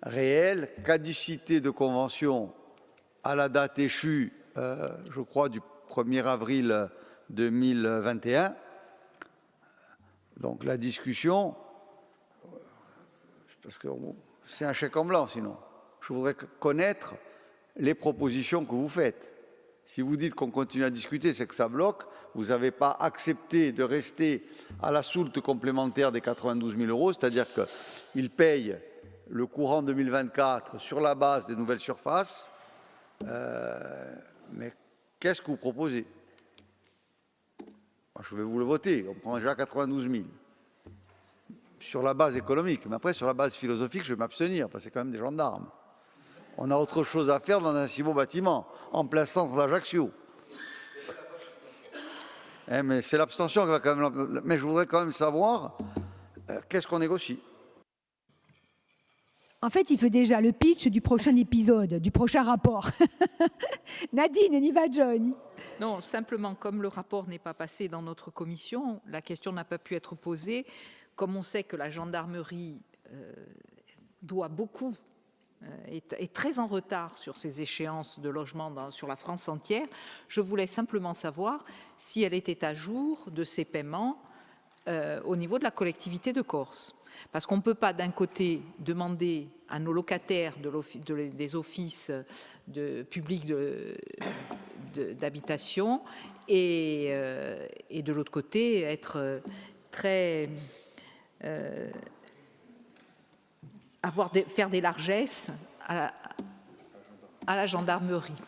réel, caducité de convention à la date échue, je crois, du 1er avril 2021. Donc la discussion, parce que c'est un chèque en blanc sinon. Je voudrais connaître les propositions que vous faites. Si vous dites qu'on continue à discuter, c'est que ça bloque. Vous n'avez pas accepté de rester à la soulte complémentaire des 92 000 €, c'est-à-dire qu'ils payent le courant 2024 sur la base des nouvelles surfaces. Mais qu'est-ce que vous proposez? Je vais vous le voter. On prend déjà 92 000 sur la base économique. Mais après, sur la base philosophique, je vais m'abstenir, parce que c'est quand même des gendarmes. On a autre chose à faire dans un si beau bâtiment, en plein centre d'Ajaccio. Mais c'est l'abstention qui va quand même... Mais je voudrais quand même savoir qu'est-ce qu'on négocie. En fait, il fait déjà le pitch du prochain épisode, du prochain rapport. Nadine Niva-John. Non, simplement, comme le rapport n'est pas passé dans notre commission, la question n'a pas pu être posée. Comme on sait que la gendarmerie doit beaucoup, est très en retard sur ces échéances de logement sur la France entière, je voulais simplement savoir si elle était à jour de ces paiements au niveau de la collectivité de Corse. Parce qu'on ne peut pas d'un côté demander à nos locataires des offices publics d'habitation et de l'autre côté être très faire des largesses à la gendarmerie.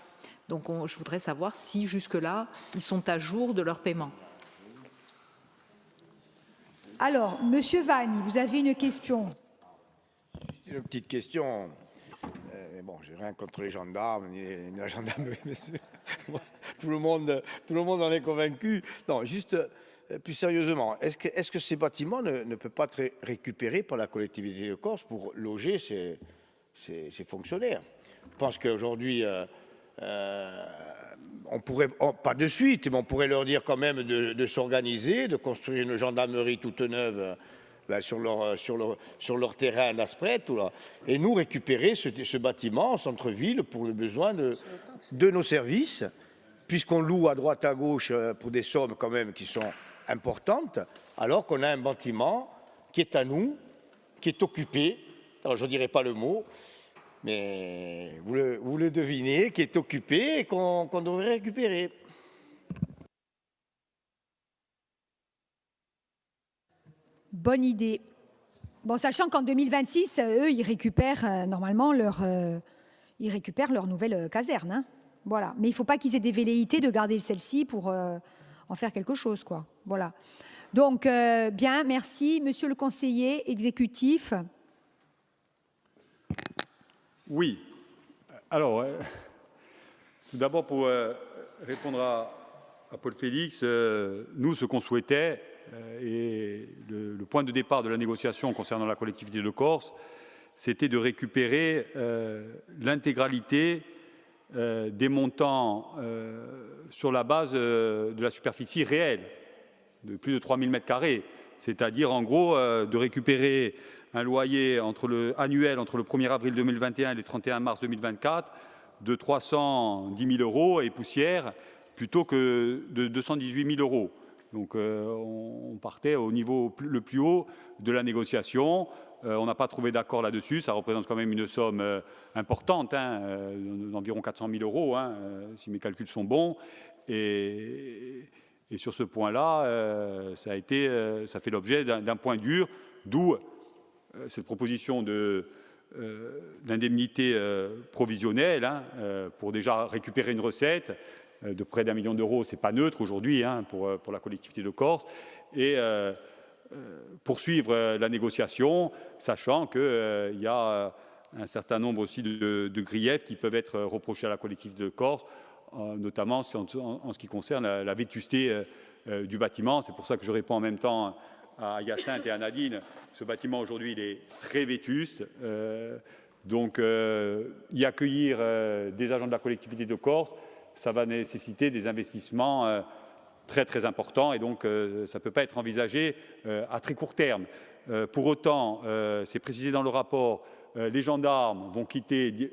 Donc je voudrais savoir si jusque-là, ils sont à jour de leur paiement. Alors, Monsieur Vanni, vous avez une question. Une petite question. Bon, j'ai rien contre les gendarmes ni la gendarmerie, mais tout le monde en est convaincu. Non, juste plus sérieusement, est-ce que ces bâtiments ne peuvent pas être récupérés par la collectivité de Corse pour loger ces fonctionnaires? Je pense qu'aujourd'hui, on pourrait, pas de suite, mais on pourrait leur dire quand même de s'organiser, de construire une gendarmerie toute neuve sur leur terrain d'Aspret, et nous récupérer ce bâtiment en centre-ville pour le besoin de nos services, puisqu'on loue à droite à gauche pour des sommes quand même qui sont importantes, alors qu'on a un bâtiment qui est à nous, qui est occupé, alors je ne dirai pas le mot, mais vous le devinez, qui est occupé et qu'on devrait récupérer. Bonne idée. Bon, sachant qu'en 2026, eux, ils récupèrent normalement leur nouvelle caserne. Hein. Voilà. Mais il ne faut pas qu'ils aient des velléités de garder celle-ci pour en faire quelque chose, quoi. Voilà. Donc, bien, merci. Monsieur le conseiller exécutif. Oui. Alors, tout d'abord, pour répondre à Paul Félix, nous, ce qu'on souhaitait, et le point de départ de la négociation concernant la collectivité de Corse, c'était de récupérer l'intégralité des montants sur la base de la superficie réelle, de plus de 3000 m², c'est-à-dire en gros de récupérer un loyer annuel entre le 1er avril 2021 et le 31 mars 2024 de 310 000 € et poussière plutôt que de 218 000 €. Donc on partait au niveau le plus haut de la négociation. On n'a pas trouvé d'accord là-dessus. Ça représente quand même une somme importante, d'environ 400 000 €, si mes calculs sont bons. Et sur ce point-là, ça fait l'objet d'un point dur, d'où cette proposition d'indemnité provisionnelle pour déjà récupérer une recette de près d'1 million d'euros. Ce n'est pas neutre aujourd'hui pour la collectivité de Corse. Et poursuivre la négociation, sachant qu'il y a un certain nombre aussi de griefs qui peuvent être reprochés à la collectivité de Corse, notamment en ce qui concerne la vétusté du bâtiment. C'est pour ça que je réponds en même temps à Hyacinthe et à Nadine. Ce bâtiment aujourd'hui, il est très vétuste. Donc, y accueillir des agents de la collectivité de Corse, ça va nécessiter des investissements très très importants, et donc ça ne peut pas être envisagé à très court terme. Pour autant, c'est précisé dans le rapport, les gendarmes vont quitter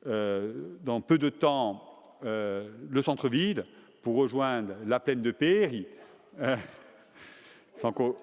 dans peu de temps le centre-ville pour rejoindre la plaine de Péry. Sans qu'au...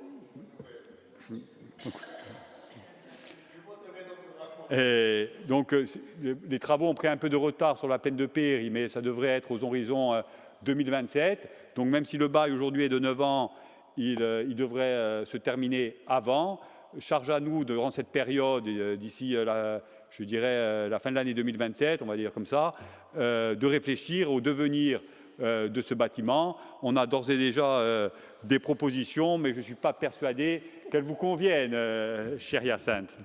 Et donc, les travaux ont pris un peu de retard sur la plaine de Péry, mais ça devrait être aux horizons 2027. Donc, même si le bail aujourd'hui est de 9 ans, il devrait se terminer avant. Charge à nous, durant cette période, d'ici, je dirais, la fin de l'année 2027, on va dire comme ça, de réfléchir au devenir de ce bâtiment. On a d'ores et déjà des propositions, mais je ne suis pas persuadé qu'elles vous conviennent, chère Hyacinthe.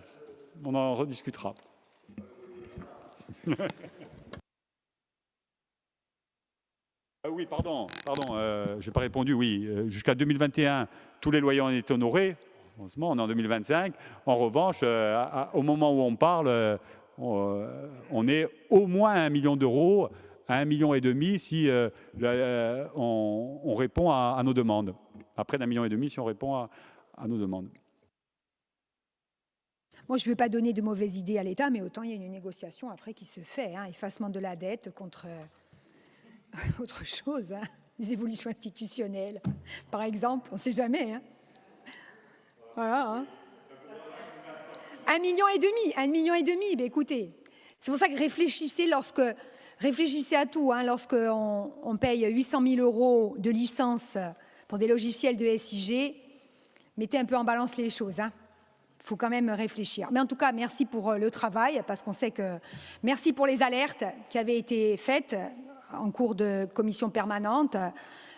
On en rediscutera. Oui, pardon, je n'ai pas répondu. Oui, jusqu'à 2021, tous les loyers ont été honorés. Heureusement, on est en 2025. En revanche, au moment où on parle, on est au moins à 1 million d'euros, à 1,5 million si on répond à nos demandes. À près d'1,5 million si on répond à nos demandes. Moi, je ne veux pas donner de mauvaises idées à l'État, mais autant il y a une négociation après qui se fait. Effacement de la dette contre autre chose, les évolutions institutionnelles, par exemple, on ne sait jamais. Voilà. 1,5 million, 1,5 million. Ben, écoutez, c'est pour ça que réfléchissez à tout. Lorsqu'on paye 800 000 € de licence pour des logiciels de SIG, mettez un peu en balance les choses. Il faut quand même réfléchir. Mais en tout cas, merci pour le travail, parce qu'on sait que... Merci pour les alertes qui avaient été faites en cours de commission permanente.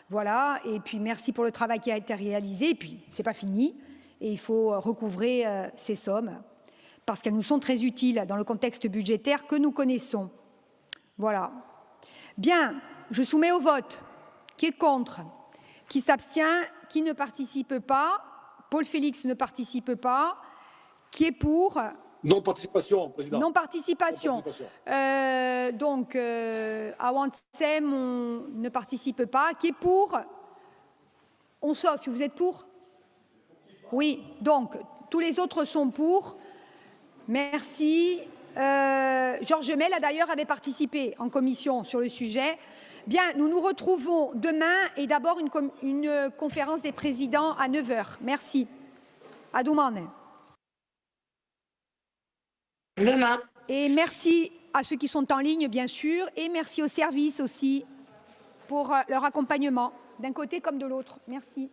Voilà. Et puis, merci pour le travail qui a été réalisé. Et puis, ce n'est pas fini. Et il faut recouvrer ces sommes, parce qu'elles nous sont très utiles dans le contexte budgétaire que nous connaissons. Voilà. Bien, je soumets au vote. Qui est contre? Qui s'abstient? Qui ne participe pas? Paul Félix ne participe pas. Qui est pour? Non-participation, Président. Non-participation. Donc, à Wansem, on ne participe pas. Qui est pour? On s'offre. Vous êtes pour? Oui. Donc, tous les autres sont pour. Merci. Georges Mel, d'ailleurs, avait participé en commission sur le sujet. Bien, nous nous retrouvons demain et d'abord une conférence des présidents à 9 h. Merci. À demain. Demain. Et merci à ceux qui sont en ligne, bien sûr, et merci aux services aussi pour leur accompagnement, d'un côté comme de l'autre. Merci.